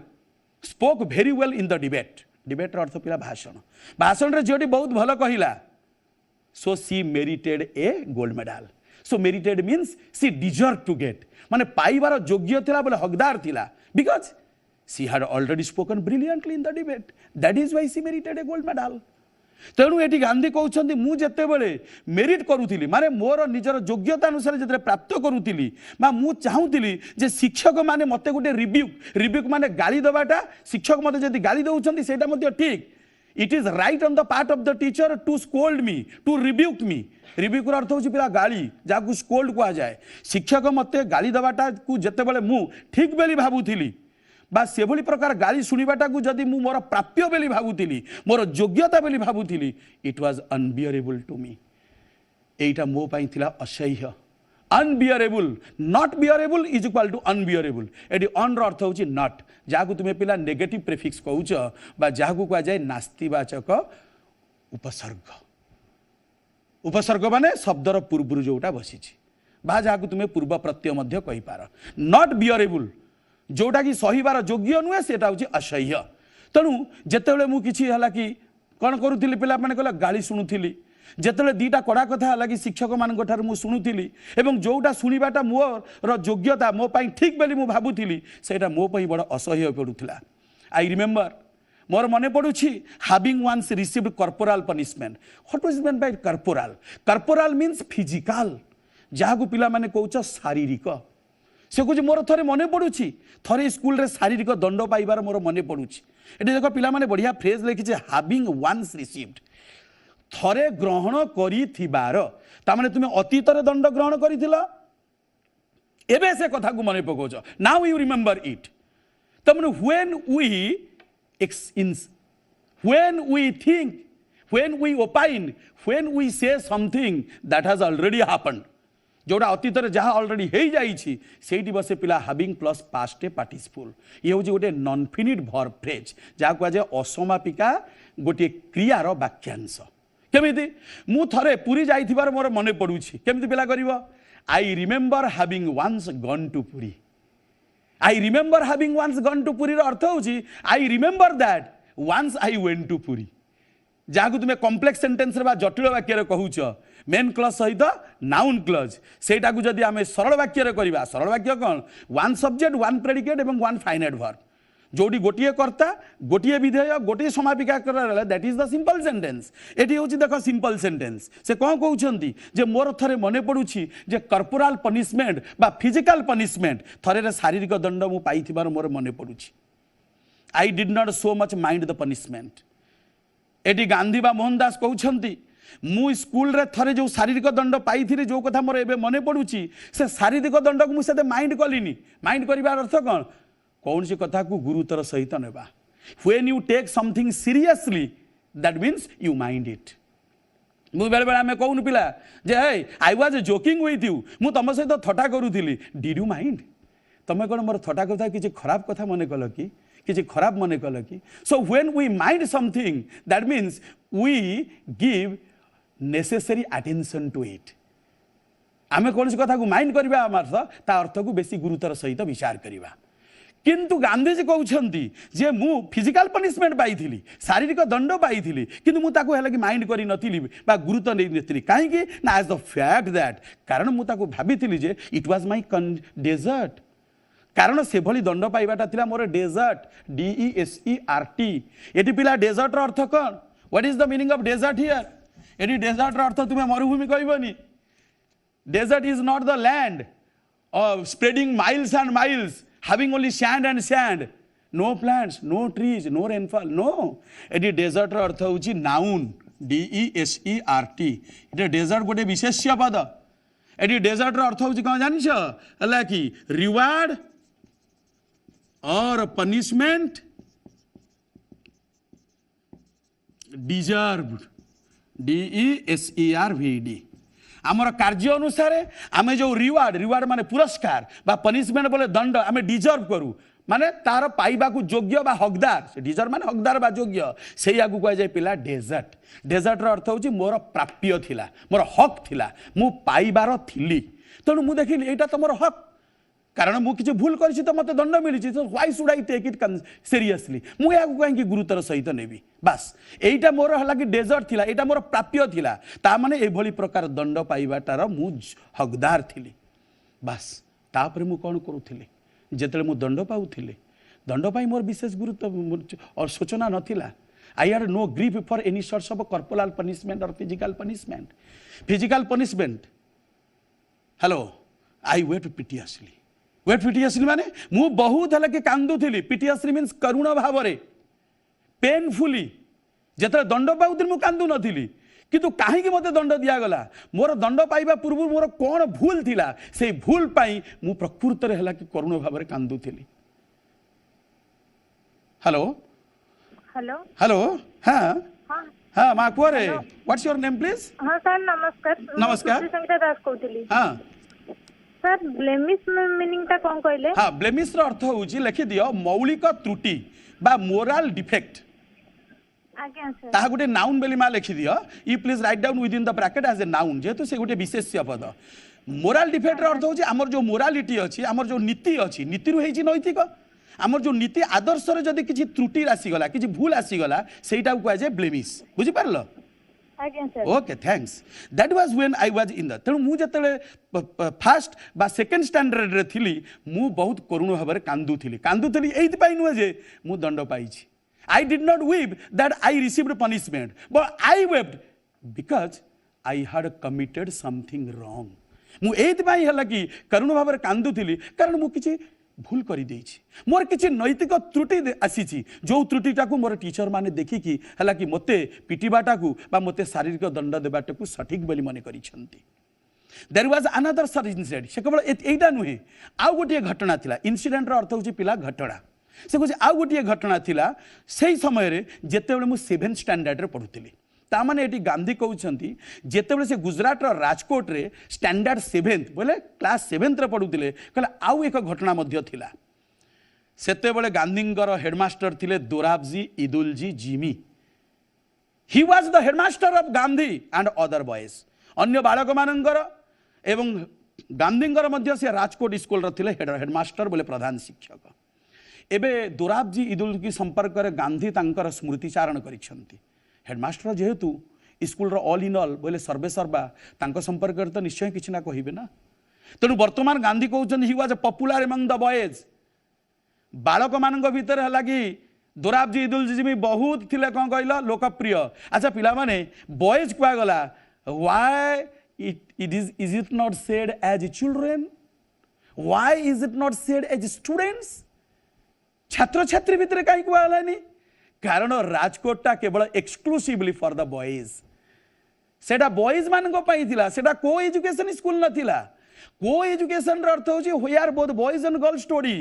spoke very well in the debate अर्थ पिला भाषण रे झीटी बहुत भल कहला so she merited a gold medal so merited means she deserve to get माने पाइबार योग्य थिला बोले हकदार थिला because she had already spoken brilliantly in the debate that is why she merited a gold medal तेणु ये गांधी कहते मुझे मेरिट करूली माने मोर निजर योग्यता अनुसार जो प्राप्त करूली मु चाहूली जे शिक्षक माने मते गोटे रिब्यूक माने गाली दबाटा शिक्षक मते जदि गाली दउछंती सेटा मते ठीक it is right on the part of the teacher to scold me to rebuke me rebuke अर्थ हूँ पिला गाली जहाँ स्कोल्ड कह जाए शिक्षक मते गाली दबाटा को जितेबाला मु ठीक बोली भावुली बा से भली प्रकार गाली शुणवाटा को जदि मु मोर प्राप्य बोली भावुली मोर योग्यता बोली भावुली it was unbearable to me एटा मो पाई थिला असह्य unbearable not bearable is equal to unbearable एटी अन रो अर्थ होची नॉट जाकु तुमे पिला नेगेटिव प्रीफिक्स कहउछ बा जाकु कहा जाय नास्तिवाचक उपसर्ग उपसर्ग माने शब्दर पूर्वरु जोटा बसिछि बा जाकु तुमे पूर्व प्रत्यय मध्य कहि पार नॉट बियरेबल जोटा कि सहीबार योग्य नुहे सेटा हूँ असह्य तेणु जितेबाला मुझे कि कौन करूली पिला मैंने कहला गाली शुणुली जितेबाला दीटा कड़ा कथा है कि शिक्षक मान शुणुली एवं जोटा शुणवाटा मोर योग्यता मो पाई ठीक बोली मुझे भावुली सेटा मो पाई बड़ असह्य पड़ूला आई रिमेम्बर मोर मन पड़ुछि having once received corporal punishment what was meant by corporal means physical जहाँ को पिला माने कहउछ शारीरिक से कह मोर थे मन पड़ुछि थे स्कूल रे शारीरिक दंड पाइबार मोर मन पड़ुछि एटी देख पिला माने बढ़िया फ्रेज लिखिছে हाविंग वन्स रिसीव्ड थरे ग्रहण करिथिबार तामाने तुमे अतीत रे दंड ग्रहण करिथिला एबे से कथा को मन पकोछ नाउ यू रिमेंबर इट तमने when we think when we opine when we say something that has already happened जोड़ा अतीत जहाँ ऑलरेडी हो जाइए बसे पिला हाविंग प्लस पास्ट पार्टिसिपल ये हूँ गोटे नॉन फिनिट वर्ब फ्रेज जहाँ कहुए असमापिका गोटे क्रियार वाक्यांश केमिति मु थरे पुरी जाइथिबार मोर मन पड़ुछि केमिति पिला करिवो I remember having once gone to Puri I remember having once gone to Puri अर्थ हूँ I remember that once I went to Puri जहाँ तुम्हें कॉम्प्लेक्स सेंटेंस रे बा जटिल वाक्य कहूच मेन क्लज सहित नाउन क्लज सेटा को जदि आम सरल वाक्य करवा सरल वाक्य कौन वन सब्जेक्ट वन प्रेडिकेट और वन फाइनाइट वर्ब जोटी गोटे कर्ता गोटे विधेय गोटे समापिका that is the simple sentence एटी हूँ देख सिंपल सेंटेंस से कौन कहते जे मोर थरे मन पड़ुछि जे कर्पोराल पनिशमेंट बा फिजिकल पनिशमेंट थरे शारीरिक दंड मु पाई मोर मन पड़ुछि I did not so much mind the punishment एटी गांधी बा मोहन दास कहते मु स्कूल रे थरे जो शारीरिक दंड पाई जो कथा मोर एबे मन पड़ुछि से शारीरिक दंड को मुझे माइंड कलिनी माइंड करिवार अर्थ कौन कौन सी कथा को गुरुतर सहित नेबा when you take something seriously that means you mind it मु बेले बेले आमे कहून पिला जे हे I was joking with you मु तुम सहित थटा करूथिली डिड यू माइंड तमे कोन मोर थटा कथा किछि खराब कथा मने कल कि किछि खराब मने कल कि so when we mind something that means we give necessary attention to it आमे कौन सी कथा को माइंड करबा अर्थ ता अर्थ को बेसी गुरुतर सहित विचार करबा किंतु गांधीजी कहते जे मु फिजिकल पनिशमेंट पाई शारीरिक दंड पाई किंतु मु ताको कि माइंड करी नथिली बा गुरुत्व नहीं नथिली काहे ना एज द फैक्ट दैट कारण मु ताको भाबिथिली जे इट वाज माय डेजर्ट कारण से भली दंड पाइबाटा थिला मोर डेजर्ट DESERT एटी पिला डेजर्ट रो अर्थ कोन what is the meaning of desert here एटी डेजर्ट रो अर्थ तुमे मरुभूमि कहबनी desert is not the land spreading miles and miles having only sand and sand no plants no trees no rainfall no एटी डेजर्ट रो अर्थ होची नाउन DESERT एटी डेजर्ट गोटे विशेष्य पद एटी डेजर्ट रो अर्थ होची कोन जानिछ हला कि रिवार्ड और पनिशमेंट डिजर्व्ड DESERVD आमर कार्य अनुसार आमे जो रिवार्ड माने पुरस्कार बा पनिशमेंट बोले दंड आमे डिजर्व करू माने तार पाइबा को योग्य बा हकदार से डिजर्व माने हकदार बा योग्य से या को कह जाय पिला डेजर्ट रो अर्थ होची मोर प्राप्य थिला मोर हक थिला मु पाइबार थिली तणु मु देखिली एटा तो मोर हक कारण मु किछि भूल करछि तो मते दंड मिलिछि so why should I take it seriously मु या को कहीं गुरुतर सहित नेबी बस एटा मोर हला कि डेजर्ट थिला एटा मोर प्राप्य थिला ता माने ए भली प्रकार दंड पाइबाटार मु हकदार थिली बस तापर मु कोन करूथिली जेतले मु दंड पाउथिली दंड पाई मोर विशेष गुरुत्व और सूचना नथिला I had no grief for any sorts of corporal punishment और physical punishment hello I wept pitifully माने मु बहुत हला कि कांदुथिली पिटियसली मीन्स करुण भाव रे पेनफुली जेतले दंड पाउथिली मु कांदु नथिली किंतु काहे मते दंड दिया गला मोर दंड पाइबा पूर्व मोर कोन भूल थिला से भूल पाई मु प्रकृत रे हला कि करुण भाव रे कांदुथिली हेलो हेलो हेलो हां हां मा कोरे व्हाट्स योर नेम प्लीज हां सर नमस्कार संगीता दास कहउतली हां सर ब्लेमिश मीनिंग ता कोन कहले हां ब्लेमिश रो अर्थ होउची लिखि दियो मौलिक त्रुटि बा मोरल डिफेक्ट आज्ञा सर ता गोटे नाउन बेली मा लिखि दियो you please write down with in the bracket as a noun जेतु से गोटे विशेष्य पद मोरल डिफेक्ट रो अर्थ होउची हमर जो मोरालिटी अछि हमर जो नीति अछि नीति रु हेची नैतिक हमर जो नीति आदर्श रे जदी किछि त्रुटि आसी गला किछि भूल आसी गला सेटा को कह जे ब्लेमिश बुझि पारलो आज्ञा sir okay thanks that was when I was in the तेणु मु जतले फर्स्ट बा सेकंड स्टैंडर्ड रे थिली मु बहुत करुण भाव रे कांदुथिली एथि पाई नुहे जे मु दंड पाइछि I did not weep that I received punishment but I wept because I had committed something wrong मु एथि पाई हला कि करुण भाव रे कांदुथिली कारण मु किछि भूल कर मोर किसी नैतिक त्रुटि आसी जो त्रुटिटा को मोर टीचर माने देखिकी हला कि मते पिटिबाटा को बा मते शारीरिक दंड देबाटा को सठिक बोली मने करिसंती there was another sir incident से केवल एटा नुहे आउ गोटे घटना थिला इंसिडेंट रो अर्थ होची पिला घटना से कुछ आउ गोटे घटना थिला सेही समय रे जेतेबेले मु 7th स्टैंडर्ड रे पढुतिली तामाने एटी गांधी कहउछंती जेतेबेले से गुजरात रो राजकोट रे स्टैंडर्ड 7th बोले क्लास 7th रे पढुतिले कहला आउ एक घटना मध्य थिला सेतेबेले गांधींगर हेडमास्टर थिले Dorabji Edulji Gimi he was the headmaster of Gandhi and other boys अन्य बालक मानंगर एवं गांधींगर मध्य से राजकोट स्कूल रो थिले हेडमास्टर बोले प्रधान शिक्षक एबे दोराबजी इदुल की संपर्क रे गांधी तांकर स्मृतिचारण करिसंती हेडमास्टर जेहेतु स्कूल ऑल इन ऑल बोले सर्वे सर्वा तांको संपर्क तो निश्चय किसी ना कहे ना तेणु वर्तमान गांधी कहते he was popular among the boys बालक मान भितर है कि दोराबजी इदुलजी बहुत थिले कौन कहल लोकप्रिय अच्छा पिला माने बॉयज क्या गला why is it not said as children why is it not said as students छात्र छात्री भितर कहीं कहलानी कारण राजकोटा केवल एक्सक्लूसिवली फॉर द बॉयज सेटा बॉयज मान सेटा को एजुकेशन स्कूल नथिला को एजुकेशन अर्थ होची where both boys and girls study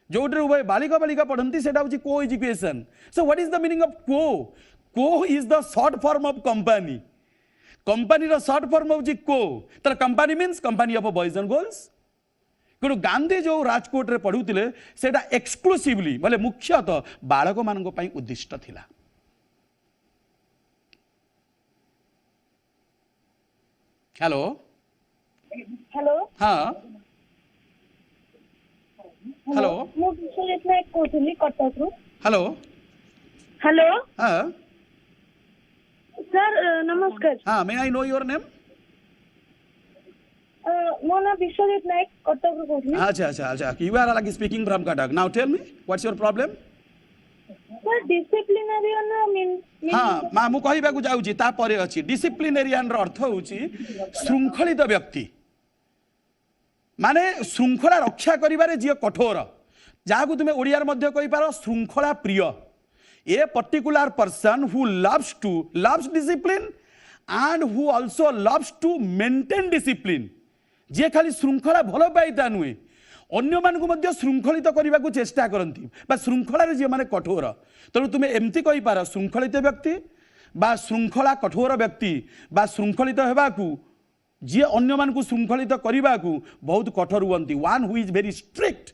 जो उभय बालिका बालिका पढ़ती से coeducation so what is the meaning of co is the short form of company company रो शॉर्ट फॉर्म होची को तर company means company of boys and girls कि गांधी जो राजकोट रे पढ़ुतिले सेटा एक्सक्लूसिवली बोले मुख्यतः बालक मानक पई उद्दिष्ट थिला हेलो हेलो हाँ हेलो मु विश्वजीत नायक कहूली कटक रु हेलो हेलो हाँ सर नमस्कार हाँ मे आई नो योर नेम मो ना विश्वजीत नायक कटक रु कहूली अच्छा अच्छा अच्छा you are like speaking from Cuttack now tell me what's your problem sir disciplinarian mean हाँ माँ मु कहबाकू जाउची ता परे अछि डिसिप्लिनेरियन रो अर्थ होउची श्रृंखलित व्यक्ति माने श्रृंखला रक्षा करिबारे जे कठोर जहां तुम ओडियार मध्य कहि पारो श्रृंखला प्रिय a particular person who loves discipline and who also loves to maintain discipline जे खाली श्रृंखला भल पाइता नुहे अन्य मानकु मध्य श्रृंखलित करने को चेष्टा करती श्रृंखला जे माने कठोर तेणु तुम्हें एमती कहि पार श्रृंखलित व्यक्ति बा श्रृंखला कठोर व्यक्ति बा श्रृंखलित हेबाकू जी अन्य मानकु श्रृंखलित करने को बहुत कठोर हुअंती one who is very strict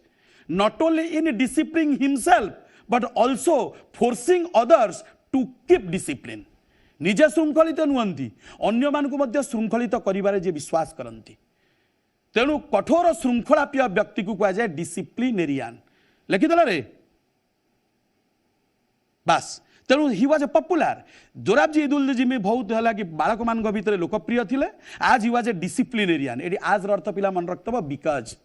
not only in discipline himself but also forcing others to keep discipline निजे श्रृंखलित नुहंती अन्य मानकु मध्य श्रृंखलित करिबारे जे विश्वास करंती तेणु कठोर श्रृंखलाप्रिय व्यक्ति को कहा जाए डिसिप्लिनेरियन लिखिदेल रे बस तेणु he was a popular Dorabji Edulji में बहुत है कि बालक मान भितर लोकप्रिय थिले आज ही वाज ए डिसिप्लिनेरियन ये आज अर्थ पिला मन रखिथबो बिकज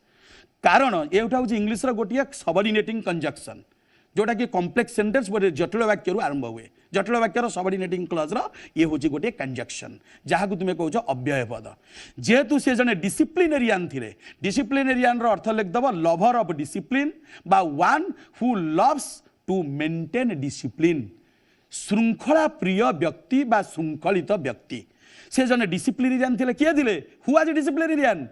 कारण एटा हूँ इंग्लीश गोटे सबऑर्डिनेटिंग कंजक्शन जोटा कि कॉम्प्लेक्स सेंटेंस बोले जटिल वाक्य आरंभ हुए जटिल वाक्यर सबऑर्डिनेटिंग क्लॉज ये हूँ गोटे कंजक्शन जहाँ को तुम्हें कौच अव्यय पद जेहेतु से जने डिसिप्लिनेरियन थिले डिसिप्लिनेरियन रो अर्थ लिखिदेव लवर ऑफ डिसिप्लिन बा one who loves to maintain discipline श्रृंखला प्रिय व्यक्ति बा श्रृंखलित व्यक्ति से जने डिसिप्लिनेरियन थिले किए थिले who was disciplinarian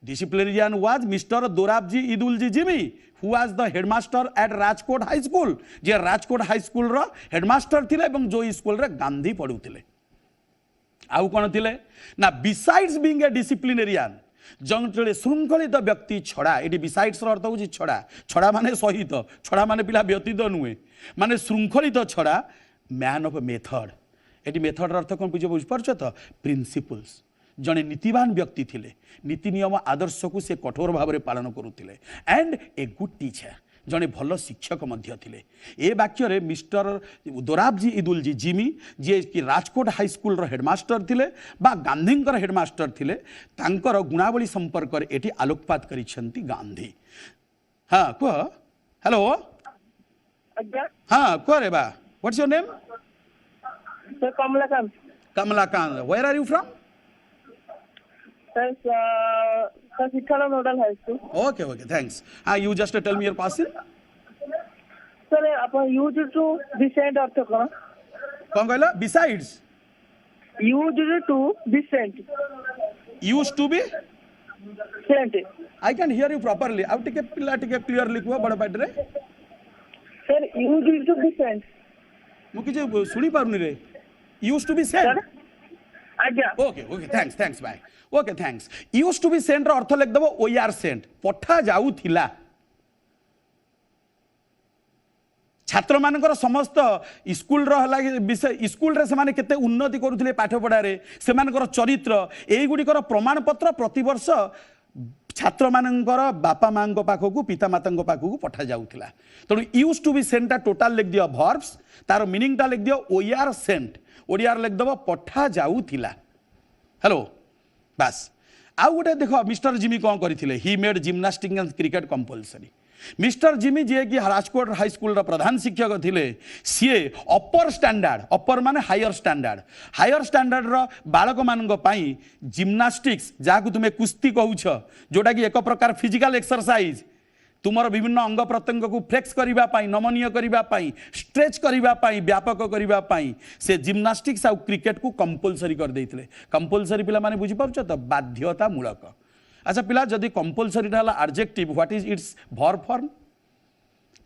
Disciplinarian was Mr. Dorabji Idulji Jimmy, who was the headmaster at Rajkot High School. जे Rajkot High School रो headmaster थिले एवं जो स्कूल रे गांधी पढ़ुथिले आउ कोन थिले ना besides being a disciplinarian जंगले श्रृंखलित व्यक्ति छड़ा एटी besides रो अर्थ होची छड़ा छड़ा माने सहित छड़ा माने पिला व्यतीत नुहे माने श्रृंखलित छड़ा मैन ऑफ मेथड एटी मेथड अर्थ कोन बुझ पारछ तो प्रिंसिपल्स जड़े नीतिवान व्यक्ति थिले नीति नियम आदर्श को से कठोर भाव में पालन करुले एंड ए गुड टीचर जड़े भल शिक्षक मध्य थिले ए वाक्य रे मिस्टर दोराबजी इदुलजी जिमी जे कि राजकोट हाई स्कूल रो हेडमास्टर थिले बा गांधींकर हेडमास्टर थिले तांकर गुणावली संपर्क रे एटी आलोकपात करिसेंती गांधी हाँ कह हेलो हाँ कह रे बा what's your name sir Kamalakant Kamalakant where are you from sir शिक्षण model high school Okay, okay, thanks. You just tell me your passing. Sir आप यूज टू डिसेंट अर्थ कौन कौन कहला besides use to descent used to be sent I can hear you properly. आउ टिके पिला टिके क्लियर लिखवा बड़ पाट रे सर यूज टू डिसेंट मु कि सुनी पारुनी रे used to be sent. आज्ञा Okay, okay, thanks, bye. Okay, thanks. Used to be sent रो अर्थ लिख दबो we are sent. पठा जाऊ थिला छात्र मानकर समस्त स्कूल विषय स्कूल रे से केते उन्नति करुथिले पाठ पढ़ारे से चरित्र एगुड़िकर प्रमाण पत्र प्रति वर्ष छात्र मानकर बापा माँ पाखक पिता माता पाखक पठा जाऊला तेणु यूज टू बी सेंटा टोटाल लिख दियो भर्ब्स तार मीनिंगटा लिख दियो वी आर सेंट ओडिया लिखदेव पठा जाऊला हेलो बास आउ गोटे देख मिस्टर जिमी कौन करते he made gymnastic and cricket compulsory mister Gimi ji कि राजकोट हाई स्कूल प्रधान शिक्षक थिले सी अपर स्टैंडर्ड अपर माने हायर स्टैंडर्ड बालक मानक पई जिम्नास्टिक्स जहाँ तुम्हें कुस्ती कहूछ जोटा कि एक प्रकार फिजिकल एक्सरसाइज तुमर विभिन्न अंग प्रत्यंग को फ्लेक्स करने नमनीय करने स्ट्रेच करने व्यापक करने से जिम्नास्टिक्स आउ क्रिकेट को कंपलसरी कर देते कंपलसरी पिला माने बुझी पारुछ तो बाध्यतामूलक अच्छा पिला जदि compulsory adjective what is it's verb form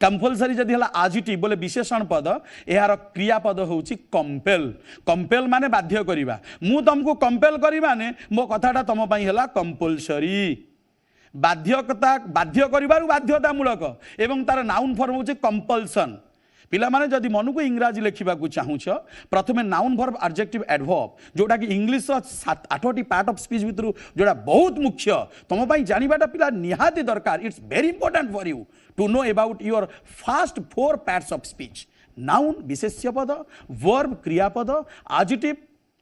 compulsory जदि हला एडजेक्टिव बोले विशेषण पद यार क्रियापद होउची कंपेल कंपेल माने बाध्य करिबा मु तुमको कंपेल करी माने मो कथाटा तुम पई हला कंपलसरी बाध्यकता बाध्य करिबारु बाध्यतामूलक एवं तार नाउन फॉर्म होउची कंपल्सन पिला माने जदि मन को इंग्राजी लिखा चाहूछ प्रथमे नाउन वर्ब एडजेक्टिव एडवर्ब जोटा कि इंग्लिश 8टी पार्ट ऑफ स्पीच भितर जोटा बहुत मुख्य तुम पई जानिबाटा पिला निहाती दरकार it's very important for you to know about your first 4 parts of speech noun विशेष्य पद वर्ब क्रियापद एडजेक्टिव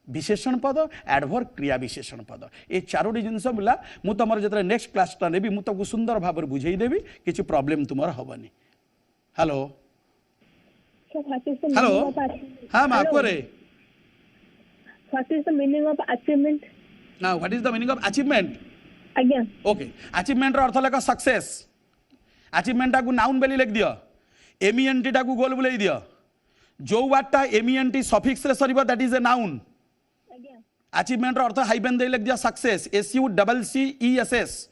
विशेषण पद एडवर्ब क्रिया विशेषण पद ये 4टी जिनस मिला मु तुम जो नेक्स्ट क्लासटा नेबी मु तुमको सुंदर भाव बुझे देवी किसी प्रॉब्लम तुम हेनी हेलो हेलो हाँ माँ को रे What is the meaning of achievement? Now, what is the meaning of achievement? Again. Okay. Achievement रो अर्थ लेका सक्सेस achievement टाकू नाउन बेली लिख दियो MENT टाकू गोल बुलाई दियो जो वाटा MENT सफिक्स रे सरीबो that is a noun Again. achievement रो अर्थ हाइफेन दे लिख दियो सक्सेस SUCCESS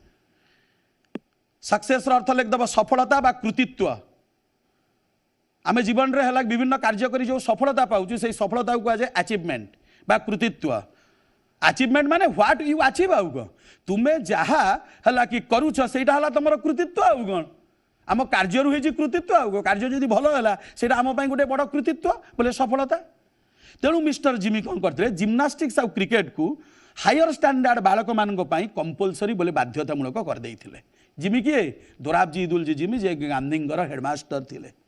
सक्सेस रो अर्थ लिख दबो सफलता बा कृतित्व आम जीवन रे हला विभिन्न कार्य करी जो सफलता पाउछु से सफलता को आजे अचीवमेंट बा कृतित्व अचीवमेंट माने व्हाट यू अचीव आउ को तुमे जहा हला कि करूछ सेटा हला तमरो कृतित्व आउ कोन आम कार्य रु हेजी कृतित्व आउ को कार्य जदी भलो हला सेटा आम पई गुटे बड़ कृतित्व बोले सफलता तेणु मिस्टर जिमी कोन करथिले जिम्नास्टिक्स आउ क्रिकेट को हायर स्टैंडर्ड बालक मानक पई कंपलसरी बोले बाध्यतामूलक कर देइथिले जिमी किए दोराबजी इदुल जी जिमी जे गांधींगर हेडमास्टर थिले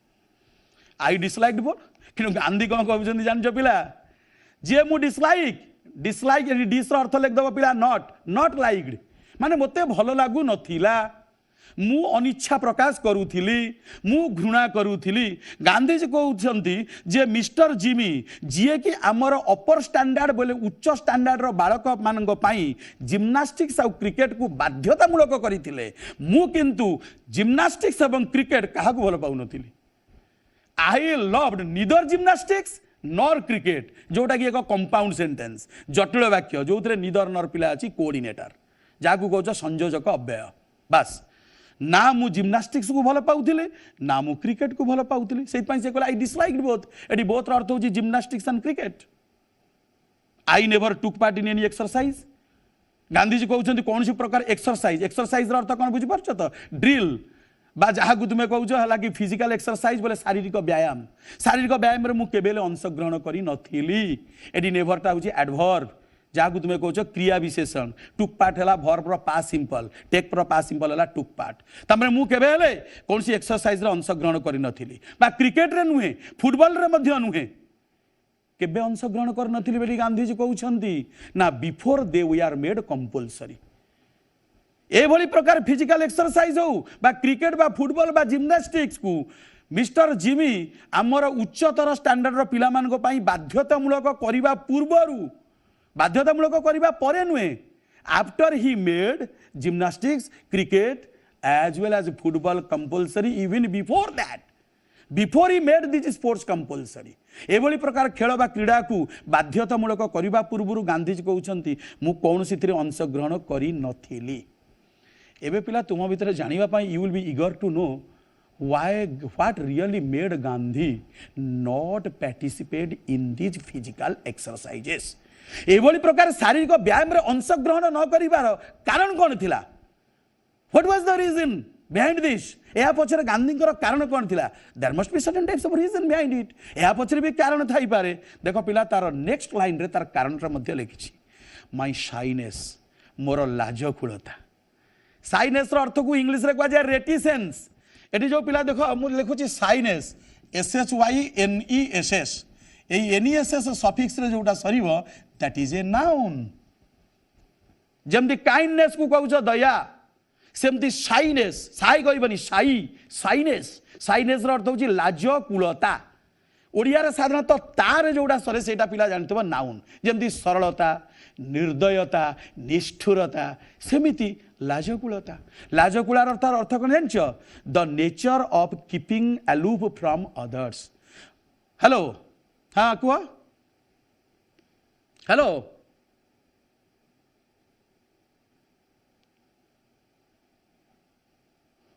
आई डिसलाइक बोल कि गांधी कौन कहते जान पिला जे मु डिसलाइक डिस अर्थ लिखदेव पिला नॉट लाइक्ड माने मते भल लागू नथिला मु अनिच्छा प्रकाश करूथिली मु घृणा करूथिली गांधीजी कहउछंती जे मिस्टर जिमी जे कि आमर अपर स्टैंडर्ड बोले उच्च स्टैंडर्ड रो बालक मानक पई जिम्नास्टिक्स आ क्रिकेट को बाध्यतामूलक करिथिले मु किंतु जिम्नास्टिक्स एवं क्रिकेट काहाकू भल पाउ नथिली I loved neither gymnastics nor cricket जोटा कि एक कंपाउंड सेंटेंस जटिल वाक्य जो थे निदर नर पिला अच्छी कोऑर्डिनेटर जहाँ कौच संयोजक अव्यय बस ना मु जिम्नास्टिक्स को भल पाउथिले ना मु क्रिकेट को भल पाउथिले से कहला आई डिसलाइक्ड बोथ एटी बोथ अर्थ होची gymnastics and cricket I never took part in any exercise Gandhiji कहते कौन प्रकार एक्सरसाइज अर्थ कौन बुझीपार तो ड्रिल बा जहाँ को तुम्हें कौच है कि फिजिकल एक्सरसाइज बोले शारीरिक व्यायाम रे मु केबेले अंशग्रहण करी नथिली एडी नेभरटा होची एडवर्ब जहाँ को तुम्हें कौच क्रिया विशेषण टुक पार्ट है वर्ब रो पास्ट सिंपल टेक रो पास्ट सिंपल है टुक पार्ट तमरे मु केबेले कौन सी एक्सरसाइज रे अंशग्रहण करी नथिली बा क्रिकेट रे नुहे फुटबॉल रे मध्य नुहे केबे अंशग्रहण कर नथिली बेली गांधीजी कहउछंती ना before they we are made compulsory एभली प्रकार फिजिकल एक्सरसाइज हो बा क्रिकेट बा फुटबॉल बा जिम्नास्टिक्स को मिस्टर जिमी आमर उच्चतर स्टैंडर्ड रो पिला मानको पई बाध्यतामूलक करिबा पूर्वरु बाध्यतामूलक करिबा परे नुहे after he made gymnastics cricket as well as football compulsory even before he made this sports compulsory एभली प्रकार खेल बा क्रीड़ा को बाध्यतामूलक करिबा पूर्वरु गांधीजी कहउछंती मु कोनोसी थिरे अंशग्रहण करी नथिली एबे पिला तुम भितर जानिबा पई you will be eager to know what really made Gandhi not participate in this physical exercises एभली प्रकार शारीरिक व्यायाम रे अंशग्रहण न करिबार कारण कोन थिला what was the reason behind this या पछरे गांधींकर कारण कोन थिला there must be certain types of reason behind it या पछरे भी कारण थाई पारे देखो पिला तार नेक्स्ट लाइन रे तार कारण रे मध्य लिखिछि माय शाइनेस मोर लाजकुलता साइनेस अर्थ को इंग्लिश रे कहुए रेटिसेंस। एटी जो पिला देख मुझे लिखुची साइनेस SHYNESS NESS सफिक्स रे जोटा सरीबो दैट इज ए नाउन। जमती काइंडनेस को कहूछ दया सेमती शाइनेस साई कहबनी साइनेस साइनेस अर्थ हूँ लाज कूलता। ओडिया साधारणतः तार जोड़ा सरे सेटा पिला जानते नाउन जमती सरलता निर्दयता निष्ठुरता सेमिति लाजकूलता। लाजकूलार अर्थ कौन जानछ the nature of keeping aloof from others. Hello हाँ कुह हेलो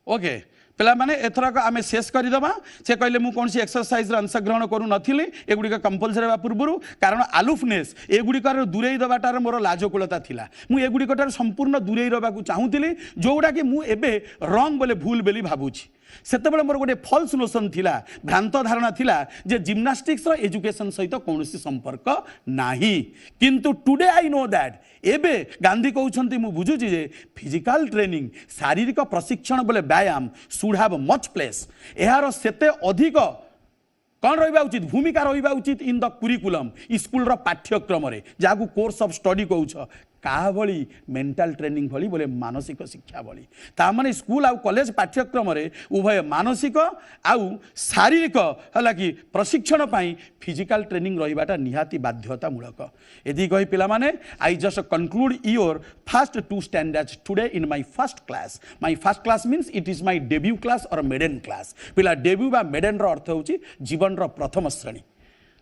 ओके पिला माने एथरक आमे शेष करदेमा। से कहले मु कौन सी एक्सरसाइज अंश ग्रहण करू नथिली एगुड़िक कंपलसरी हेबा पूर्व कारण आलुफनेस एगुड़िकर दूरेई दबाटार मोर लाजकूलता थिला। मु एगुड़िकटार संपूर्ण दूरेई रबाकू चाहूतिली जोउडा कि मु एबे रंग बोले भूल बेली भाबुछि। सेतेबेले मोर गोटे फॉल्स नोशन थिला भ्रांत धारणा थिला जे जिम्नास्टिक्स रो एजुकेशन सहित कौनसी संपर्क नाही। किंतु टुडे आई नो दैट एबे गांधी कहउछंती मु बुझुछि जे फिजिकल ट्रेनिंग शारीरिक प्रशिक्षण बोले व्यायाम शुड हैव मच प्लेस। एहार सेते अधिक कौन रहा उचित भूमिका रहा उचित इन द कुरिकुलम स्कूल पाठ्यक्रम जहाँ कोर्स ऑफ स्टडी कहूछ क्या भली मेंटल ट्रेनिंग भली बोले मानसिक शिक्षा भली ताने स्कूल आउ कॉलेज पाठ्यक्रम उभय मानसिक आउ शारीरिक है कि प्रशिक्षण पाई फिजिकल ट्रेनिंग रहीबाटा निहाती बाध्यतामूलक। यदि कही पिला माने I just conclude your first 2 standards today in my first class. My first class means it is my debut class और मेडन क्लास। पिला डेब्यू बा मेडन रो अर्थ होची जीवन रो प्रथम श्रेणी।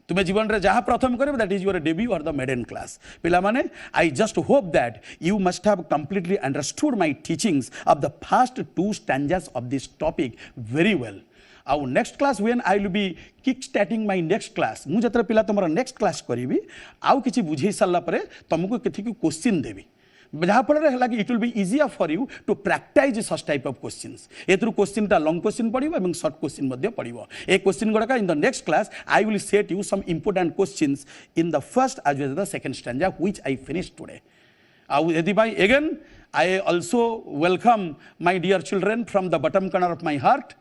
तुम्हें जीवन रे जहाँ प्रथम कर दैट इज योर डेब्यू और द मेडन क्लास। पिला माने I just hope that you must have completely understood my teachings of the first 2 standards of this topic very well. आउ next class when I will be kick starting my next class मु जतरे पिला तुमरा next class करी आउ किछि बुझे सारा पर तुमको किछि क्वेश्चन देवी जहाँ फल है it will be easier for you to practise such type of questions. एथुरु क्वेश्चन टा लॉन्ग क्वेश्चन पड़िबो एवं शॉर्ट क्वेश्चन मध्ये पड़िबो। ए क्वेश्चन गुड़ाक in the next class I will set you some important questions in the first as well as the second stanza which I finish today. आउ यदि भाई again I also welcome my dear children from the bottom corner of my heart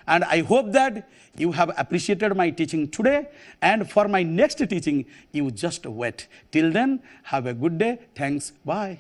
and I hope that you have appreciated my teaching today, and for my next teaching you just wait. Till then, have a good day. Thanks. Bye.